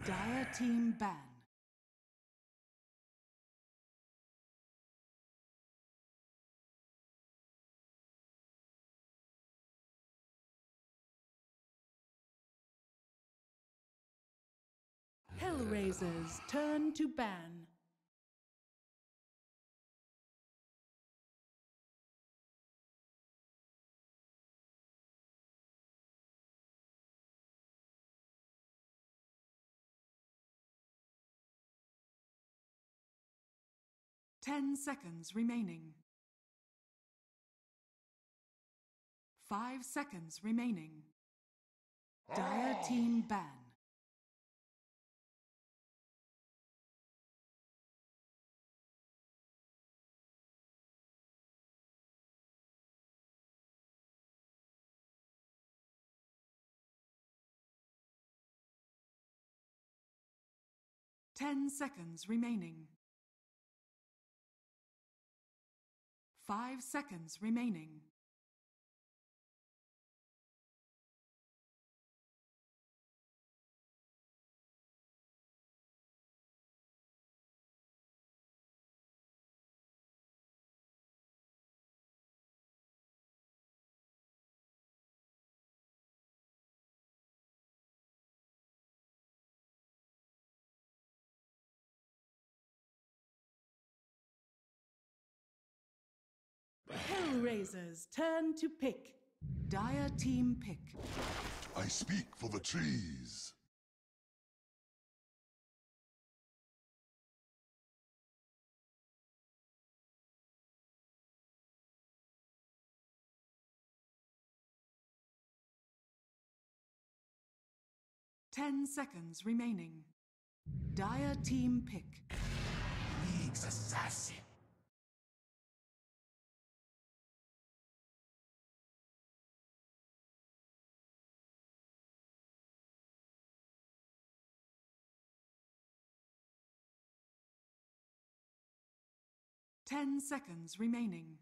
Dire team ban. HellRaisers turn to ban. Ten seconds remaining. 5 seconds remaining. Dire team ban. Ten seconds remaining. 5 seconds remaining. HellRaisers turn to pick. Dire team pick. I speak for the trees. Ten seconds remaining. Dire team pick. League's assassin. Ten seconds remaining.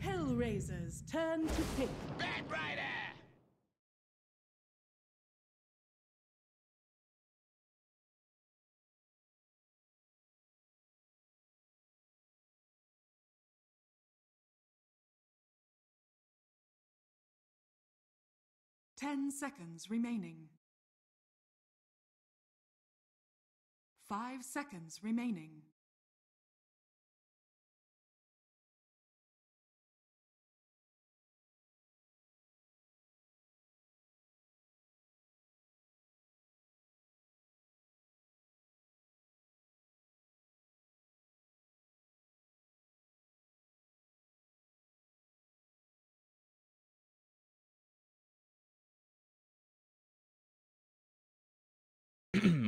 HellRaisers turn to pick. Bad Rider! 10 seconds remaining. 5 seconds remaining.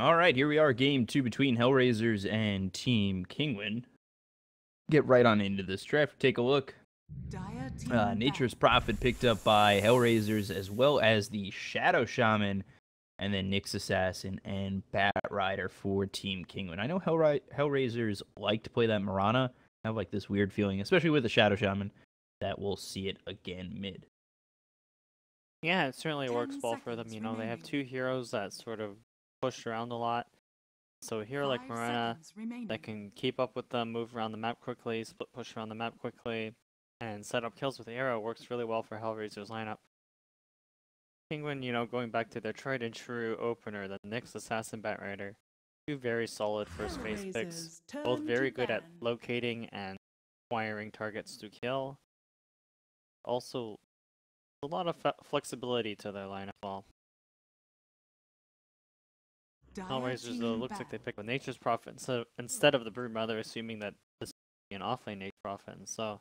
All right, here we are, game 2 between HellRaisers and Team Kinguin. Get right on into this draft. Take a look. Nature's Prophet picked up by HellRaisers, as well as the Shadow Shaman, and then Nyx Assassin and Bat Rider for Team Kinguin. I know HellRaisers like to play that Mirana. I have like this weird feeling, especially with the Shadow Shaman, that we'll see it again mid. Yeah, it certainly works well for them. You know, they have two heroes that sort of push around a lot. So a hero like Mirana that can keep up with them, move around the map quickly, split push around the map quickly, and set up kills with the arrow works really well for HellRaisers lineup. Kinguin, you know, going back to their tried and true opener, the Nyx Assassin Bat Rider. Two very solid first phase picks, both very good at locating and acquiring targets to kill. Also, a lot of flexibility to their lineup. Well, HellRaisers, though, looks like they picked a Nature's Prophet instead of the Broodmother, assuming that this would be an offlane Nature's Prophet. And so,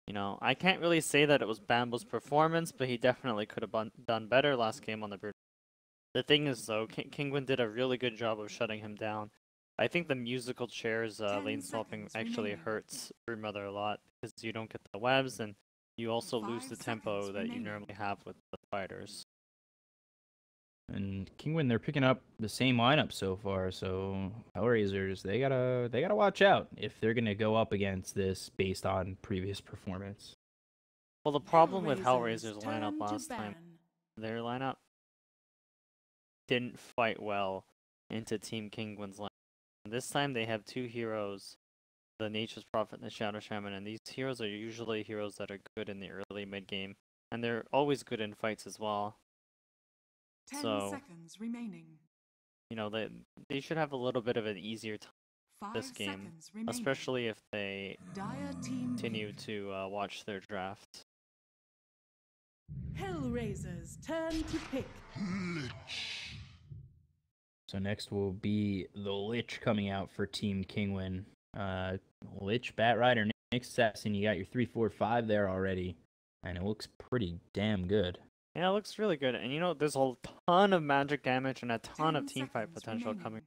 you know, I can't really say that it was Bambo's performance, but he definitely could have done better last game on the Brood. The thing is, though, Kinguin did a really good job of shutting him down. I think the musical chairs lane swapping actually hurts Broodmother a lot, because you don't get the webs, and you also lose the tempo that you normally have with the fighters. And Kinguin, they're picking up the same lineup so far, so HellRaisers, they gotta watch out if they're gonna go up against this based on previous performance. Well, the problem with HellRaisers lineup last time, their lineup didn't fight well into Team Kinguin's line. This time they have two heroes, the Nature's Prophet and the Shadow Shaman, and these heroes are usually heroes that are good in the early mid game, and they're always good in fights as well. 10 So, seconds remaining. you know, they should have a little bit of an easier time 5 this game, seconds remaining. especially if they Dire team continue pick. to watch their draft. HellRaisers turn to pick. So next will be the Lich coming out for Team Kinguin. Lich, Bat Rider, Nick Assassin, you got your 3-4-5 there already. And it looks pretty damn good. Yeah, it looks really good. And you know, there's a ton of magic damage and a ton of 10 teamfight seconds potential remaining. coming.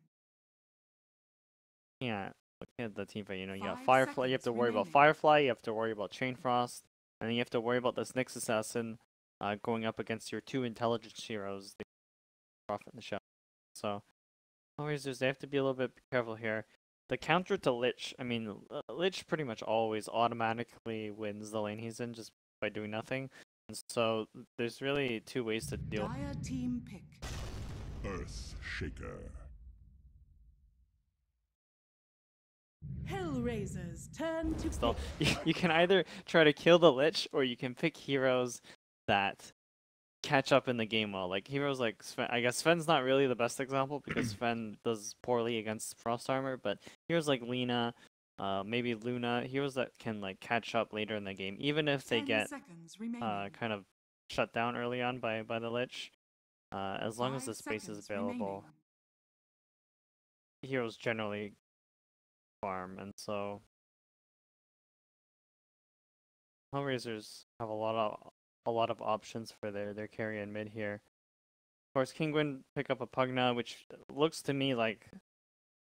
Yeah, look at the teamfight. You know, you got 5 Firefly, you have to seconds worry about remaining. Firefly, you have to worry about Chain Frost, and then you have to worry about this Nyx Assassin going up against your two intelligence heroes, the Prophet and the Shadow. So, HellRaisers, they have to be a little bit careful here. The counter to Lich, I mean, Lich pretty much always automatically wins the lane he's in just by doing nothing. And so there's really two ways to deal. Dire team pick. Earth Shaker. HellRaisers turn to So pick. you can either try to kill the Lich or you can pick heroes that catch up in the game well. Like heroes like Sven, I guess Sven's not really the best example because Sven does poorly against Frost Armor, but heroes like Lina, maybe Luna, heroes that can like catch up later in the game, even if they 10 get seconds remaining. kind of shut down early on by the Lich. As long as 5 the space is seconds available, heroes generally farm, and so HellRaisers have a lot of options for their carry and mid here. Of course, Kinguin pick up a Pugna, which looks to me like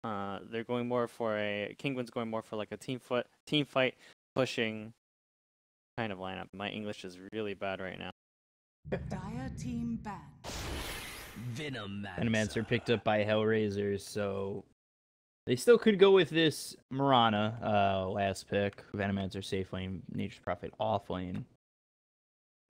they're going more for Kinguin's going more for like a team fight pushing kind of lineup. My English is really bad right now. Dire team ban. Venomancer picked up by HellRaisers, so they still could go with this Mirana last pick. Venomancer safe lane, Nature's Prophet off lane.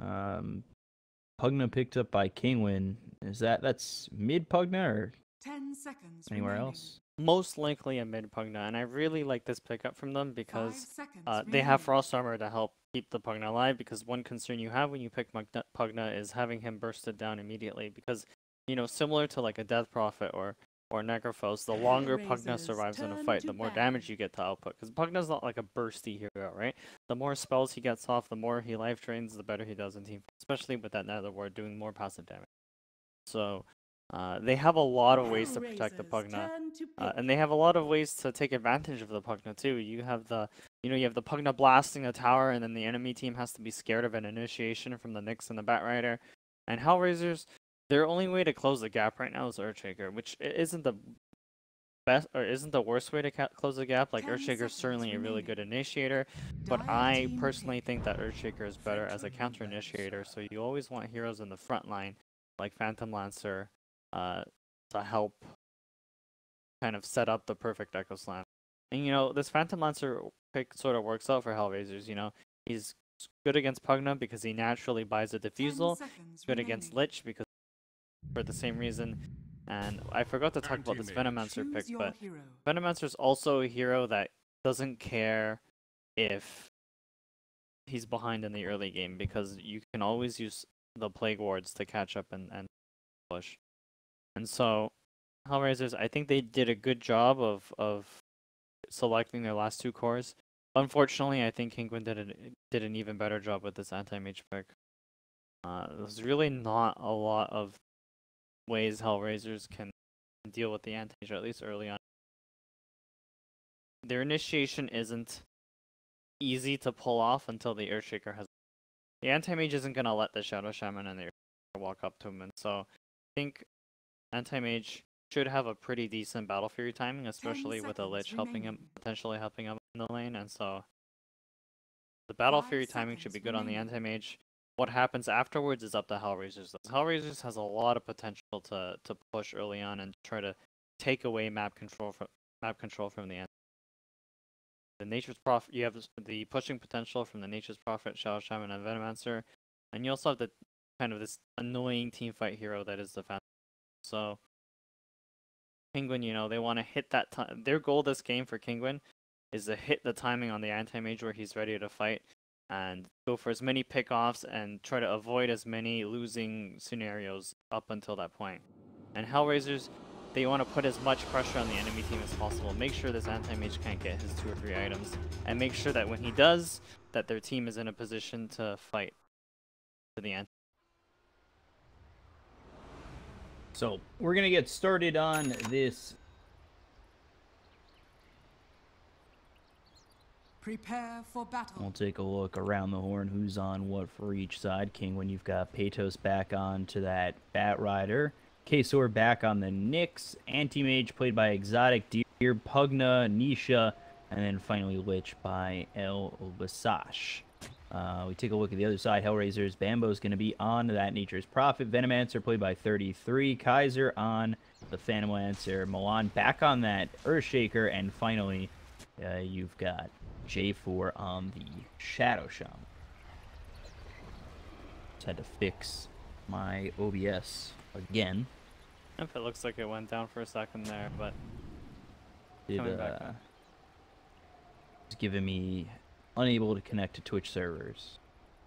Pugna picked up by Kinguin. That's mid Pugna or 10 seconds anywhere remaining. else? Most likely a mid Pugna, and I really like this pickup from them 5 because seconds they have remaining. Frost Armor to help keep the Pugna alive, because one concern you have when you pick Pugna is having him bursted down immediately, because, you know, similar to like a Death Prophet or Necrophos, the longer Pugna HellRaisers survives in a turn fight, to the more ban. damage you get to output, because Pugna's not like a bursty hero, right? The more spells he gets off, the more he life drains, the better he does in team, especially with that Nether Ward doing more passive damage. So they have a lot of ways to protect the HellRaisers Pugna. turn to pick. And they have a lot of ways to take advantage of the Pugna too. You have the Pugna blasting a tower, and then the enemy team has to be scared of an initiation from the Nyx and the Bat Rider. And HellRaisers, their only way to close the gap right now is Earthshaker, which isn't the best or isn't the worst way to close the gap. Like 10 Earthshaker is seconds certainly a really remaining. good initiator, but Dire I team personally pick. think that Earthshaker is better as a counter initiator. So you always want heroes in the front line like Phantom Lancer to help kind of set up the perfect Echo Slam. And you know, this Phantom Lancer pick sort of works out for HellRaisers. You know, he's good against Pugna because he naturally buys a 10 Diffusal. seconds Good against remaining. Lich because for the same reason. And I forgot to talk about this Venomancer Choose pick, your but hero. Venomancer is also a hero that doesn't care if he's behind in the early game, because you can always use the Plague Wards to catch up and push. And so HellRaisers, I think they did a good job of selecting their last two cores. Unfortunately, I think Kinguin did an even better job with this anti-mage pick. There's really not a lot of ways HellRaisers can deal with the anti-mage, at least early on. Their initiation isn't easy to pull off until the Earthshaker has. The anti-mage isn't gonna let the Shadow Shaman and the Earthshaker walk up to him, and so I think anti-mage should have a pretty decent Battle Fury timing, especially with a Lich potentially helping him in the lane, and so the Battle 5 Fury timing should be seconds good on the remaining. anti-mage. What happens afterwards is up to HellRaisers. HellRaisers has a lot of potential to push early on and try to take away map control from the anti. The Nature's Prophet, you have the pushing potential from the Nature's Prophet, Shadow Shaman, and Venomancer, and you also have the kind of this annoying teamfight hero that is the Phantom. So Kinguin, you know, they want to hit that time. Their goal this game for Kinguin is to hit the timing on the anti-mage where he's ready to fight and go for as many pickoffs and try to avoid as many losing scenarios up until that point. And HellRaisers, they want to put as much pressure on the enemy team as possible. Make sure this anti-mage can't get his 2 or 3 items, and make sure that when he does, that their team is in a position to fight to the end. So we're gonna get started on this. Prepare for battle. We'll take a look around the horn, who's on what for each side. Kinguin, you've got Patos back on to that Bat Rider. Kesor back on the Nyx. Anti-Mage played by Exotic Deer, Pugna, Nisha, and then finally Lich by El Basash. We take a look at the other side. HellRaisers, Bambo's going to be on that Nature's Prophet. Venomancer played by 33. Kaiser on the Phantom Lancer. Milan back on that Earthshaker. And finally, you've got J4 on the Shadow Shaman. Just had to fix my OBS again. If it looks like it went down for a second there, but It's giving me unable to connect to Twitch servers.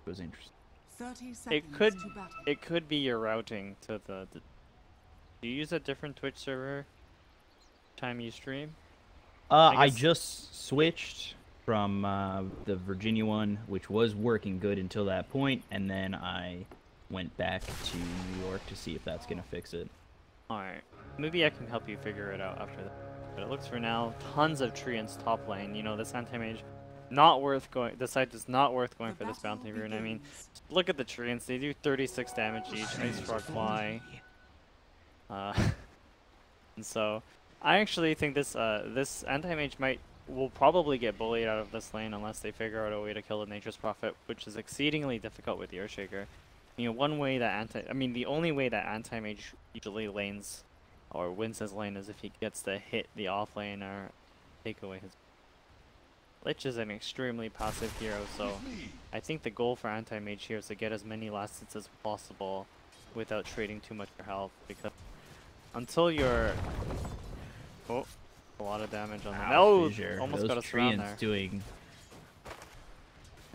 It was interesting. 30 seconds to battle. It could be your routing to the do you use a different Twitch server time you stream? I just switched from the Virginia one, which was working good until that point, and then I went back to New York to see if that's gonna fix it. Alright, maybe I can help you figure it out after that. But it looks for now tons of treants top lane. You know, this anti-mage, not worth going. The site is not worth going for this bounty rune. I mean, look at the treants. They do 36 damage each. Ice Frog Fly. And so, I actually think this this anti-mage will probably get bullied out of this lane unless they figure out a way to kill the Nature's Prophet, which is exceedingly difficult with the Earthshaker. You know, the only way that anti-mage usually lanes or wins his lane is if he gets to hit the off lane or take away his. Lich is an extremely passive hero, so I think the goal for anti-mage here is to get as many last hits as possible without trading too much for health, because until you're a lot of damage on them. Almost got us around there. Doing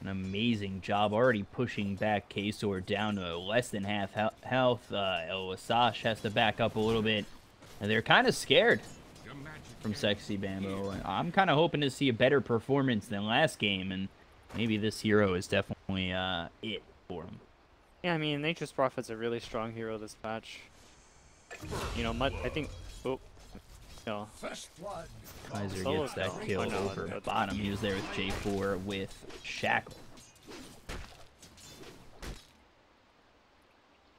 an amazing job, already pushing back Kesor down to less than half health. El Wasash has to back up a little bit, and they're kind of scared from Sexy Bambo. And I'm kind of hoping to see a better performance than last game, and maybe this hero is definitely it for him. Yeah, I mean, Nature's Prophet's a really strong hero this patch. You know, I think. Oh. No. Kaiser gets that kill over bottom. He was there with J4 with Shackle.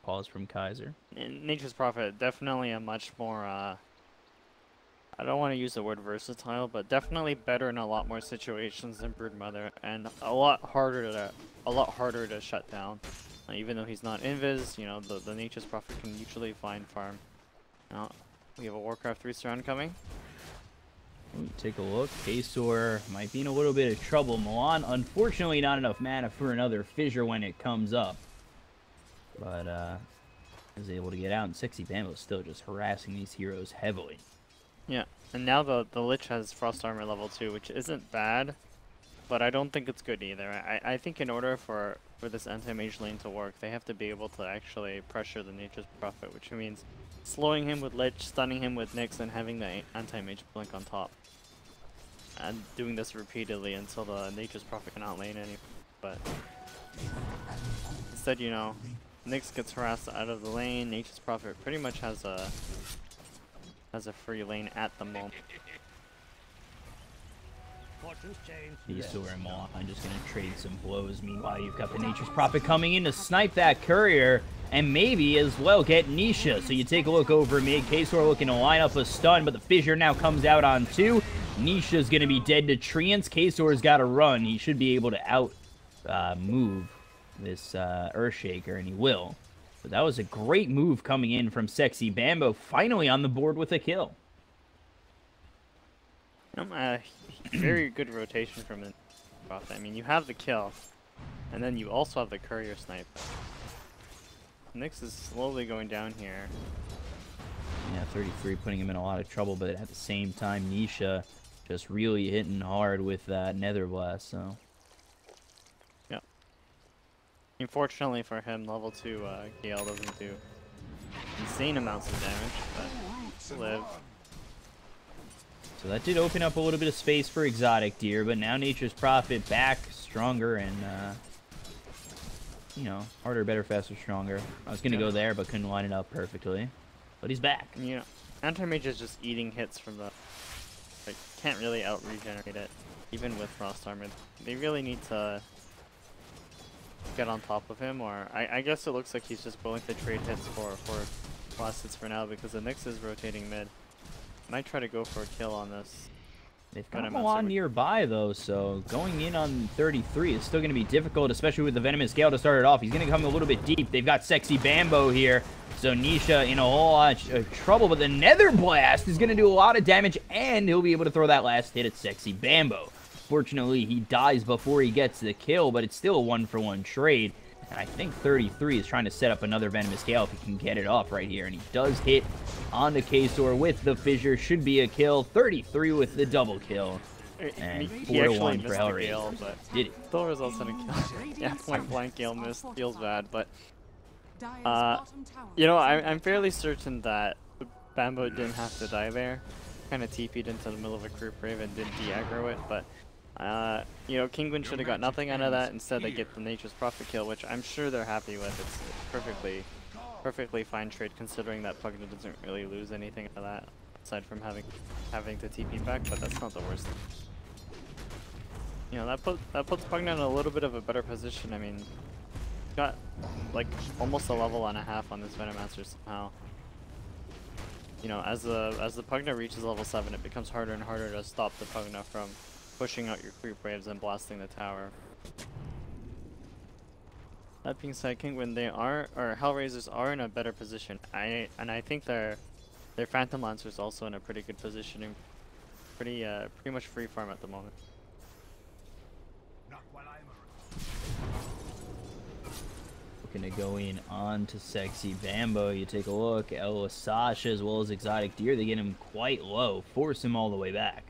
Pause from Kaiser. And Nature's Prophet, definitely a much more, I don't want to use the word versatile, but definitely better in a lot more situations than Broodmother, and a lot harder to shut down. Even though he's not invis, you know, the Nature's Prophet can usually find farm. Now, we have a Warcraft 3 surround coming. Take a look. Kesor might be in a little bit of trouble. Milan, unfortunately, not enough mana for another fissure when it comes up. But, is able to get out, and Sexy Bambo is still just harassing these heroes heavily. Yeah, and now the Lich has Frost Armor level 2, which isn't bad, but I don't think it's good either. I think in order for this anti-mage lane to work, they have to be able to actually pressure the Nature's Prophet, which means slowing him with Lich, stunning him with Nyx, and having the anti-mage blink on top. And doing this repeatedly until the Nature's Prophet cannot lane any. But instead, you know, Nyx gets harassed out of the lane. Nature's Prophet pretty much has a free lane at the moment. Kesor and Milan just going to trade some blows. Meanwhile, you've got the Nature's Prophet coming in to snipe that courier and maybe as well get Nisha. So you take a look over mid. Kesor looking to line up a stun, but the fissure now comes out on 2. Nisha's going to be dead to treants. Kesor's got to run. He should be able to move this Earthshaker, and he will. But that was a great move coming in from Sexy Bambo, finally on the board with a kill. Very good rotation from the Prophet. I mean, you have the kill, and then you also have the courier snipe. Nyx is slowly going down here. 33 putting him in a lot of trouble, but at the same time, Nisha just really hitting hard with that Nether Blast, so. Yep. Unfortunately for him, level 2 Gale doesn't do insane amounts of damage, but live. So that did open up a little bit of space for Exotic Deer, but now Nature's Prophet back stronger and, you know, harder, better, faster, stronger. I was going to go there, but couldn't line it up perfectly. But he's back. Yeah, Anti-Mage is just eating hits from the... Like, can't really out-regenerate it, even with Frost Armor. They really need to get on top of him, or... I guess it looks like he's just willing to trade hits for last hits for now, because the Nyx is rotating mid. Might try to go for a kill on this. They've got a lot nearby, though, so going in on 33 is still going to be difficult, especially with the Venomous Gale to start it off. He's going to come a little bit deep. They've got Sexy Bambo here, so Nisha in a whole lot of trouble, but the Nether Blast is going to do a lot of damage, and he'll be able to throw that last hit at Sexy Bambo. Fortunately, he dies before he gets the kill, but it's still a 1-for-1 trade. And I think 33 is trying to set up another Venomous Gale if he can get it off right here. And he does hit on the K-Sor with the Fissure. Should be a kill. 33 with the double kill. And 4-1 for HellRaisers. But did he? Still results in a kill. Yeah, point blank Gale missed. Feels bad, but... you know, I'm fairly certain that Bambo didn't have to die there. Kind of TP'd into the middle of a creep wave and didn't de-aggro it, but... you know, Kinguin should have got nothing out of that. Instead, they get the Nature's Prophet kill, which I'm sure they're happy with. It's perfectly fine trade, considering that Pugna doesn't really lose anything out of that, aside from having to TP back. But that's not the worst. You know, that puts Pugna in a little bit of a better position. I mean, got like almost a level and a half on this Venomancer somehow. You know, as the Pugna reaches level 7, it becomes harder and harder to stop the Pugna from pushing out your creep waves and blasting the tower. That being said, Kinguin, HellRaisers are in a better position. I think their Phantom Lancer is also in a pretty good position and pretty much free farm at the moment. Looking to go in on to Sexy Bambo. You take a look, Ella Sasha as well as Exotic Deer. They get him quite low, force him all the way back.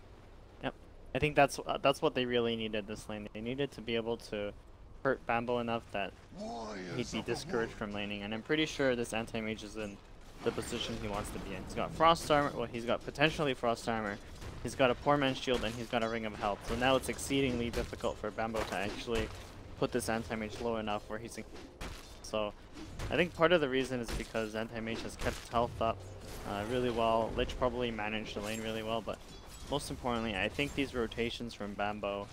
I think that's what they really needed this lane. They needed to be able to hurt Bambo enough that he'd be discouraged from laning, and I'm pretty sure this Anti-Mage is in the position he wants to be in. He's got Frost Armor, well, he's got potentially Frost Armor, he's got a Poor Man's Shield, and he's got a Ring of Health. So now it's exceedingly difficult for Bambo to actually put this Anti-Mage low enough where he's... So I think part of the reason is because Anti-Mage has kept his health up really well. Lich probably managed the lane really well, but most importantly, I think these rotations from Bambo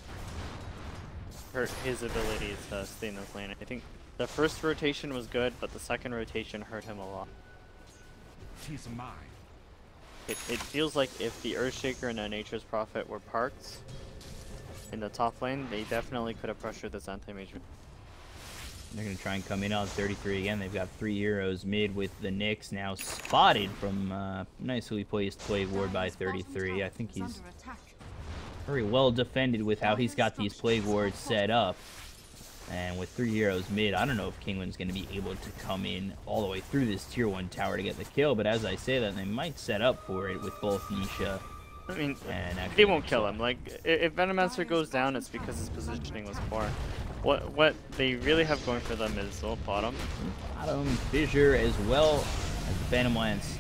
hurt his ability to stay in this lane. I think the first rotation was good, but the second rotation hurt him a lot. He's mine. It feels like if the Earthshaker and the Nature's Prophet were parked in the top lane, they definitely could have pressured this Anti-Mage. They're going to try and come in on 33 again. They've got 3 heroes mid with the Nyx now spotted from nicely placed Plague Ward by 33. I think he's very well defended with how he's got these Plague Wards set up. And with 3 heroes mid, I don't know if Kinguin's going to be able to come in all the way through this tier 1 tower to get the kill. But as I say that, they might set up for it with both Nisha. I mean, and they won't kill him. Like, if Venomancer goes down, it's because his positioning was poor. What they really have going for them is bottom. Bottom, Fissure, as well as the Phantom Lance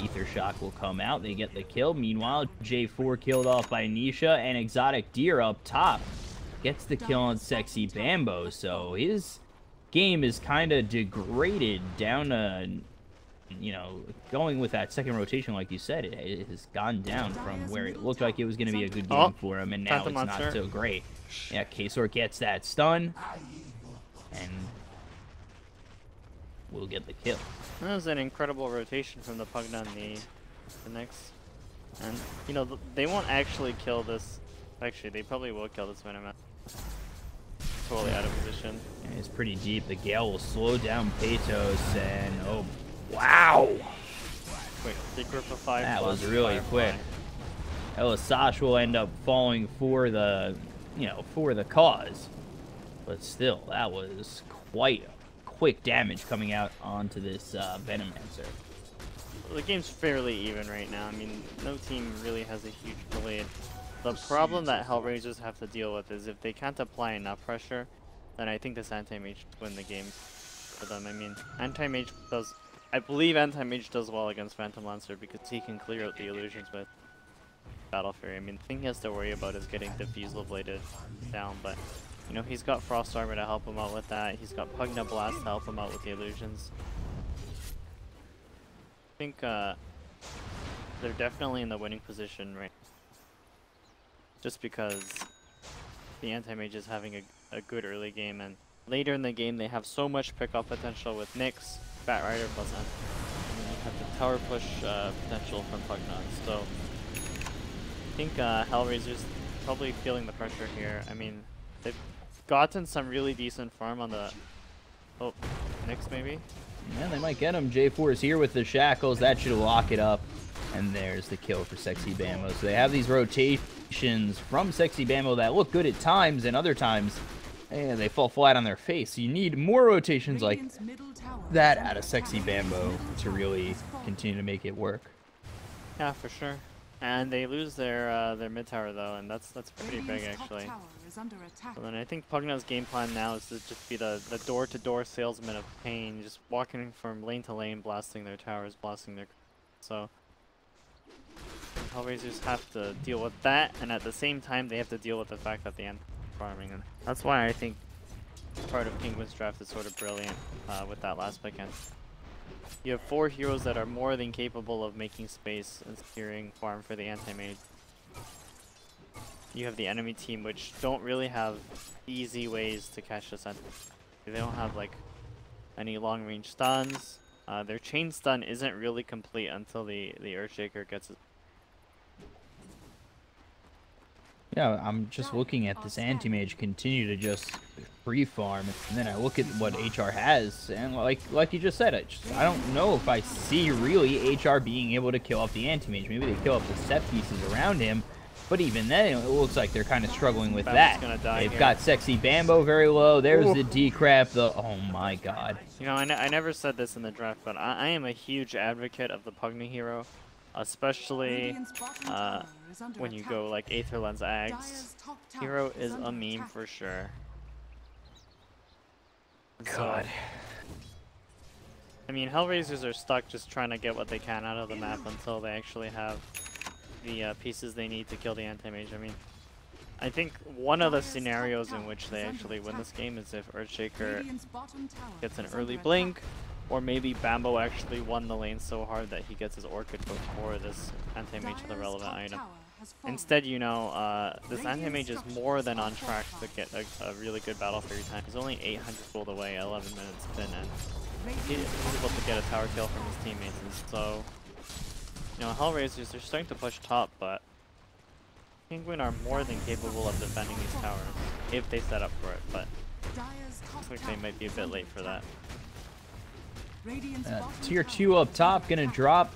Ether Shock will come out. They get the kill. Meanwhile, J4 killed off by Nisha, and Exotic Deer up top gets the kill on Sexy Bambo. So his game is kind of degraded down to, you know, going with that second rotation, like you said, it has gone down from where it looked like it was going to be a good game for him, and now it's not so great. Yeah, K-Sor gets that stun, and we'll get the kill. That was an incredible rotation from the Pugna and the Nyx. And, you know, they won't actually kill this. Actually, they probably will kill this Venomancer. Totally out of position. And it's pretty deep. The Gale will slow down Patos, and oh, wow! Quick, big group of 5. That was really quick. Elisash will end up falling for the, you know, for the cause. But still, that was quite quick damage coming out onto this Venomancer. the game's fairly even right now. I mean, no team really has a huge lead. The problem that HellRaisers have to deal with is if they can't apply enough pressure, then I think this anti-mage win the game for them. I mean, anti-mage does, I believe anti-mage does well against Phantom Lancer because he can clear out the illusions with Battle Fury. I mean, the thing he has to worry about is getting Diffusal Bladed down, but you know, he's got Frost Armor to help him out with that. He's got Pugna Blast to help him out with the illusions. I think they're definitely in the winning position right now. Just because the anti-mage is having a good early game, and later in the game they have so much pickup potential with Nyx, Bat Rider plus Ant. And then you have the tower push potential from Pugna. So I think HellRaisers probably feeling the pressure here. I mean, they've gotten some really decent farm on the Nyx maybe. Yeah, they might get him. J4 is here with the shackles. That should lock it up. And there's the kill for Sexy Bambo. So they have these rotations from Sexy Bambo that look good at times, and other times they fall flat on their face. So you need more rotations like that out of Sexy Bambo to really continue to make it work. Yeah, for sure. And they lose their mid tower though, and that's pretty big actually. So then I think Pugna's game plan now is to just be the door-to-door salesman of pain, just walking from lane to lane, blasting their towers, blasting their. So HellRaisers have to deal with that, and at the same time they have to deal with the fact that the end farming, and that's why I think part of Kinguin's draft is sort of brilliant with that last pick. And you have 4 heroes that are more than capable of making space and securing farm for the anti-mage. You have the enemy team, which don't really have easy ways to catch this anti-mage. They don't have like any long-range stuns. Their chain stun isn't really complete until the Earthshaker gets it. Yeah, I'm just looking at this anti-mage continue to just free farm, and then I look at what HR has, and like you just said, I don't know if I see really HR being able to kill off the anti-mage. Maybe they kill off the set pieces around him, but even then, it looks like they're kind of struggling with that. They've got Sexy Bambo very low. There's the D-Crap. Oh my god. You know, I never said this in the draft, but I am a huge advocate of the Pugna hero, especially when you go like Aether Lens Ags. Hero is a meme for sure. God. So, I mean, HellRaisers are stuck just trying to get what they can out of the map until they actually have the pieces they need to kill the anti-mage. I mean, I think one of the scenarios in which they actually win this game is if Earthshaker gets an early blink, or maybe Bambo actually won the lane so hard that he gets his Orchid before this anti-mage with a relevant item. Instead, you know, this anti-mage is more than on track to get a really good Battle Fury time. He's only 800 gold away, 11 minutes in, and he's able to get a tower kill from his teammates, and so, you know, HellRaisers, they're starting to push top, but Kinguin are more than capable of defending these towers if they set up for it, but looks like they might be a bit late for that. Tier 2 up top, gonna drop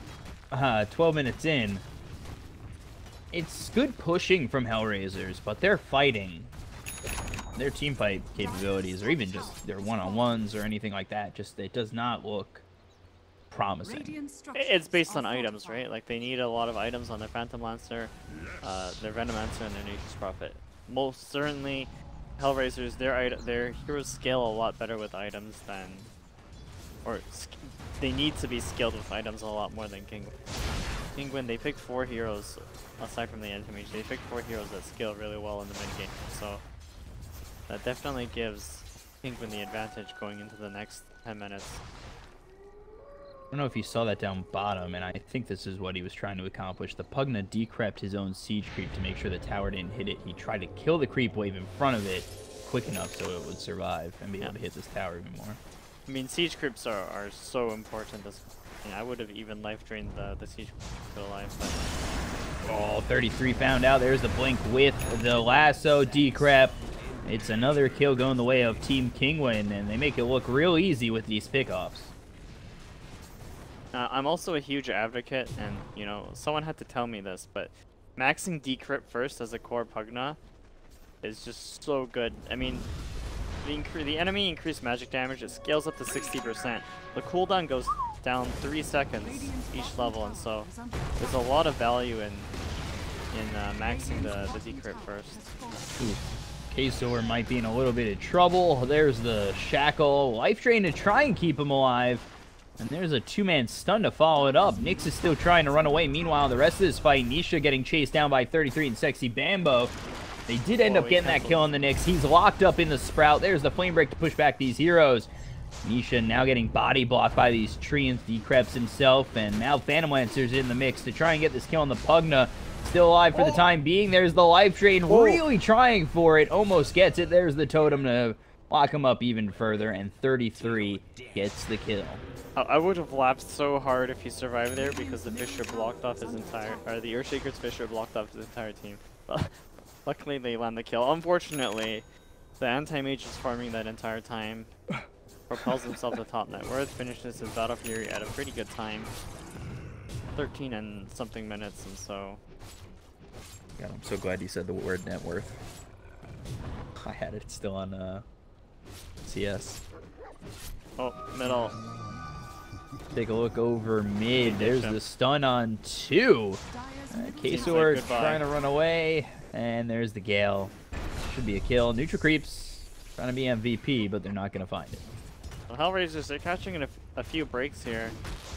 12 minutes in. It's good pushing from HellRaisers, but they're fighting. Their team fight capabilities, or even just their one-on-ones or anything like that, just it does not look promising. It's based on items, right? Like, they need a lot of items on their Phantom Lancer, their Venomancer, and their Nature's Prophet. Most certainly, HellRaisers, their heroes scale a lot better with items than, or they need to be skilled with items a lot more than Kinguin. Kinguin, they picked 4 heroes, aside from the anti-mage, they picked 4 heroes that scale really well in the mid-game, so that definitely gives Kinguin the advantage going into the next 10 minutes. I don't know if you saw that down bottom, and I think this is what he was trying to accomplish. The Pugna decrept his own siege creep to make sure the tower didn't hit it. He tried to kill the creep wave in front of it quick enough so it would survive and be able to hit this tower even more. I mean, siege creeps are so important. I would have even life drained the siege creep to alive, but... Oh, 33 found out. There's the blink with the lasso decrep. It's another kill going the way of Team Kinguin, and they make it look real easy with these pickoffs. I'm also a huge advocate, and you know, someone had to tell me this, but maxing decrypt first as a core Pugna is just so good. I mean, the enemy increased magic damage, it scales up to 60%. The cooldown goes down 3 seconds each level, and so there's a lot of value in maxing the decrypt first. Ooh. K-Sor might be in a little bit of trouble. There's the shackle. Life drain to try and keep him alive. And there's a two-man stun to follow it up. Nyx is still trying to run away. Meanwhile, the rest of this fight, Nisha getting chased down by 33 and Sexy Bambo. They did end up getting that kill on the Nyx. He's locked up in the Sprout. There's the Flame Break to push back these heroes. Nisha now getting body blocked by these Treants, Decreps himself, and now Phantom Lancer's in the mix to try and get this kill on the Pugna. Still alive for the time being. There's the life drain, really trying for it. Almost gets it. There's the totem to lock him up even further, and 33 gets the kill. I would have lapsed so hard if he survived there because the Fisher blocked off his entire, or the Earthshaker's Fisher blocked off his entire team. But luckily they land the kill. Unfortunately, the anti-mage is farming that entire time. Propels himself to top net worth, finishes his Battle Fury at a pretty good time. 13 and something minutes, and so... God, I'm so glad you said the word net worth. I had it still on CS. Oh, middle. Take a look over mid. There's the stun on 2. K-Sor trying to run away. And there's the Gale. Should be a kill. Neutral Creeps trying to be MVP, but they're not going to find it. Well, HellRaisers, they're catching in a few breaks here.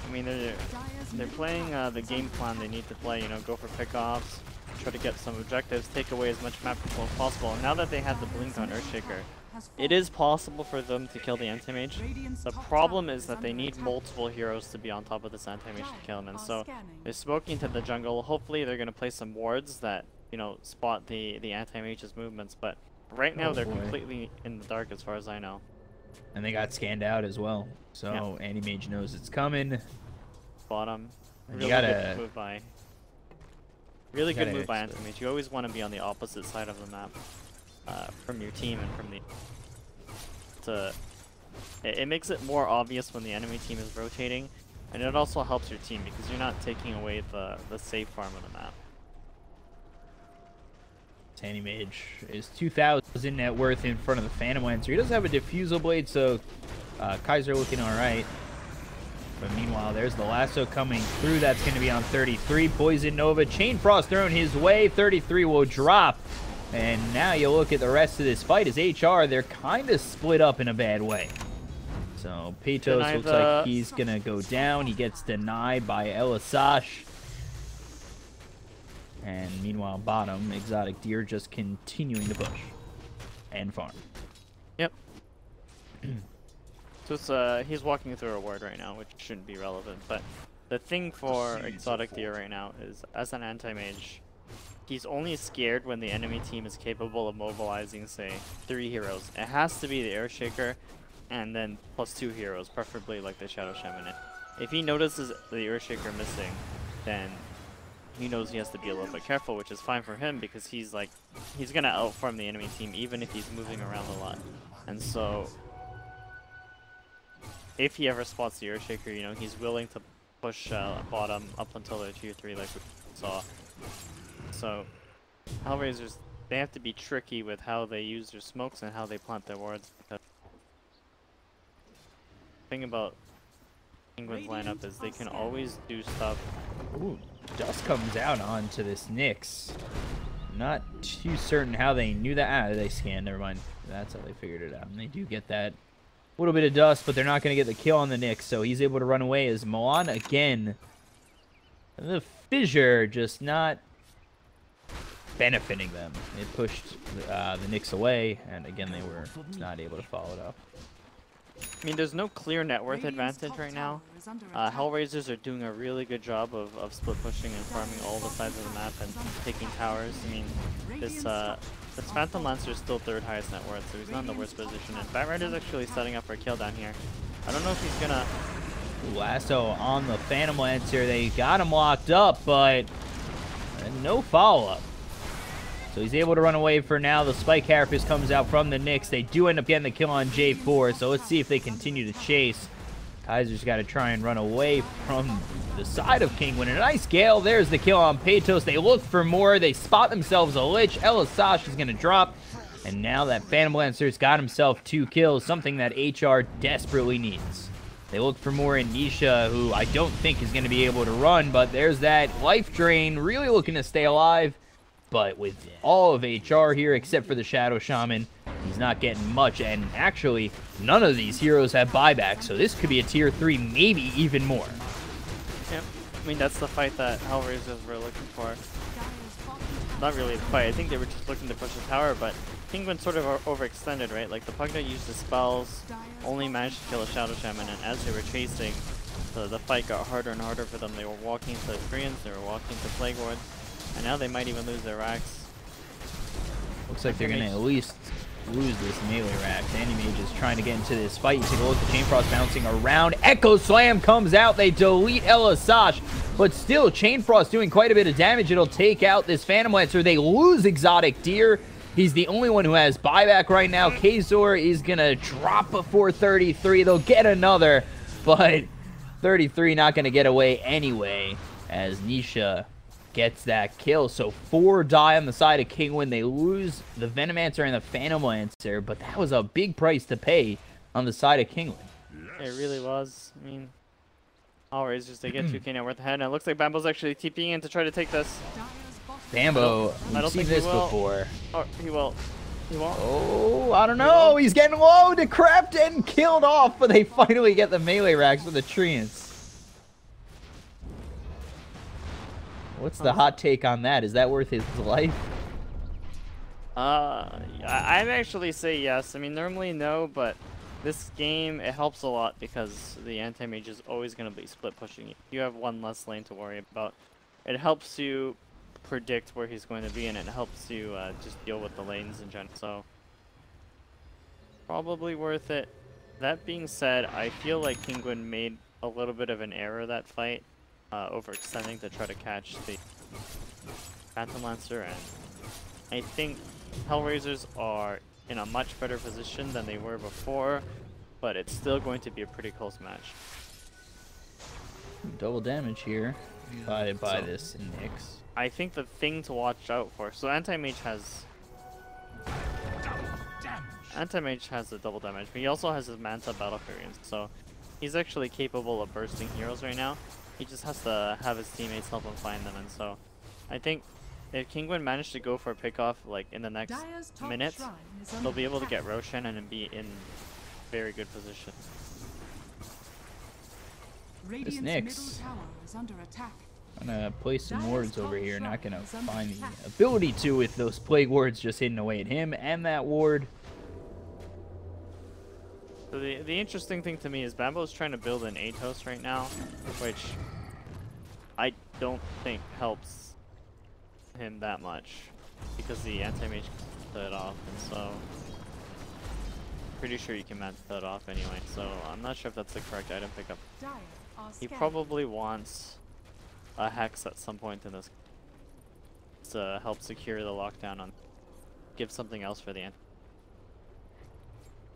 I mean, they're playing the game plan they need to play. You know, go for pickoffs, try to get some objectives, take away as much map control as possible. And now that they have the blink on Earthshaker, it is possible for them to kill the anti-mage. The problem is that they need multiple heroes to be on top of this anti-mage to kill him. And so they're smoking to the jungle. Hopefully they're going to play some wards that, you know, spot the anti-mage's movements. But right now they're completely in the dark as far as I know. And they got scanned out as well. So anti-mage knows it's coming. Bottom. Really good move by. Really good move by anti-mage. You always want to be on the opposite side of the map. From your team and from the it makes it more obvious when the enemy team is rotating, and it also helps your team because you're not taking away the safe farm of the map. Anti-mage is 2,000 net worth in front of the Phantom Lancer. He does have a Diffusal Blade, so Kaiser looking alright. But meanwhile, there's the lasso coming through. That's going to be on 33. Poison Nova. Chain Frost thrown his way. 33 will drop. And now you look at the rest of this fight as HR, they're kind of split up in a bad way. So Peytos looks like he's going to go down. He gets denied by Elisash. And meanwhile, bottom, Exotic Deer just continuing to push and farm. Yep. So it's, he's walking through a ward right now, which shouldn't be relevant. But the thing for Exotic Deer right now is, as an anti-mage, he's only scared when the enemy team is capable of mobilizing, say, 3 heroes. It has to be the Earthshaker, and then plus 2 heroes, preferably like the Shadow Shaman. If he notices the Earthshaker missing, then he knows he has to be a little bit careful, which is fine for him because he's gonna outfarm the enemy team even if he's moving around a lot. And so, if he ever spots the Earthshaker, you know, he's willing to push bottom up until they're tier 3 like we saw. So, HellRaisers, they have to be tricky with how they use their smokes and how they plant their wards. Because the thing about Kinguin's lineup is they can always do stuff. Ooh, dust comes out onto this Nyx. Not too certain how they knew that. Ah, they scanned. Never mind. That's how they figured it out. And they do get that little bit of dust, but they're not going to get the kill on the Nyx. So he's able to run away as Milan again. And the Fissure just not benefiting them. It pushed the Nyx away, and again they were not able to follow it up. I mean, there's no clear net worth advantage right now. HellRaisers are doing a really good job of split pushing and farming all the sides of the map and taking towers. I mean, this Phantom Lancer is still 3rd highest net worth, so he's not in the worst position. And Batrider's actually setting up for a kill down here. I don't know if he's gonna... Lasso on the Phantom Lancer. They got him locked up, but no follow-up. So he's able to run away for now. The Spike Carapace comes out from the Nyx. They do end up getting the kill on J4, so let's see if they continue to chase. Kaiser's got to try and run away from the side of Kinguin. And a nice Gale. There's the kill on Peytos. They look for more. They spot themselves a Lich. Elisash is going to drop. And now that Phantom Lancer's got himself 2 kills, something that HR desperately needs. They look for more in Nisha, who I don't think is going to be able to run, but there's that life drain, really looking to stay alive. But with all of HR here, except for the Shadow Shaman, he's not getting much. And actually, none of these heroes have buyback, so this could be a tier 3, maybe even more. Yep. I mean, that's the fight that HellRaisers were looking for. Not really the fight. I think they were just looking to push the tower, but Kinguin sort of overextended, right? Like, the Pugna used the spells, only managed to kill a Shadow Shaman, and as they were chasing, the fight got harder and harder for them. They were walking to Koreans, they were walking to Plague Wards, and now they might even lose their racks. Looks like they're going to at least lose this melee rack. Anti-Mage is trying to get into this fight. You take a look at Chain Frost bouncing around. Echo Slam comes out. They delete Elasash, but still, Chain Frost doing quite a bit of damage. It'll take out this Phantom Lancer. They lose Exotic Deer. He's the only one who has buyback right now. Kazor is going to drop before 33. They'll get another, but 33 not going to get away anyway as Nisha gets that kill. So 4 die on the side of Kinguin. They lose the Venomancer and the Phantom Lancer, but that was a big price to pay on the side of Kinguin. It really was. I mean, HellRaisers, they get 2k net worth ahead, and it looks like Bambo's actually TPing in to try to take this. Bambo, we've seen this before. Oh, he will. He won't. Oh, I don't know. He's getting low. Decrypt and killed off, but they finally get the melee racks with the Treants. What's the hot take on that? Is that worth his life? I'd actually say yes. I mean, normally no, but this game, it helps a lot because the anti-mage is always going to be split pushing you. You have one less lane to worry about. It helps you predict where he's going to be, and it helps you just deal with the lanes in general. So, probably worth it. That being said, I feel like Kinguin made a little bit of an error that fight. Overextending to try to catch the Phantom Lancer, and I think HellRaisers are in a much better position than they were before, but it's still going to be a pretty close match. Double damage here, divided by this Nyx. I think the thing to watch out for, so Anti-Mage has the double damage, but he also has his Manta Battle Furies, so he's actually capable of bursting heroes right now. He just has to have his teammates help him find them, and so I think if Kinguin managed to go for a pickoff like in the next minutes, they'll be able to get Roshan and be in very good position. This Nyx, I'm gonna place some wards over here. Not gonna find the ability to with those Plague Wards just hidden away at him and that ward. So the interesting thing to me is Bambo's trying to build an Atos right now, which I don't think helps him that much because the anti-mage can set it off, and so pretty sure you can set it off anyway. So I'm not sure if that's the correct item pickup. He probably wants a Hex at some point in this to help secure the lockdown on. Give something else for the anti.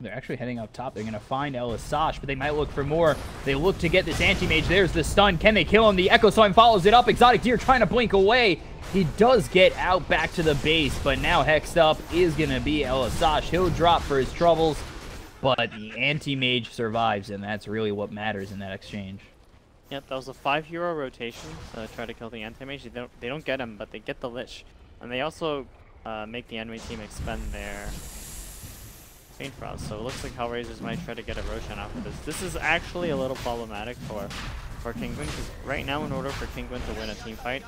They're actually heading up top. They're going to find Elasash, but they might look for more. They look to get this anti-mage. There's the stun. Can they kill him? The Echo Slime follows it up. Exotic Deer trying to blink away. He does get out back to the base, but now hexed up is going to be Elasash. He'll drop for his troubles, but the anti-mage survives, and that's really what matters in that exchange. Yep, that was a 5-hero rotation to try to kill the anti-mage. They don't get him, but they get the Lich. And they also make the enemy team expend their Chain Frost, so it looks like HellRaisers might try to get a Roshan off of this. This is actually a little problematic for Kinguin, because right now in order for Kinguin to win a team fight,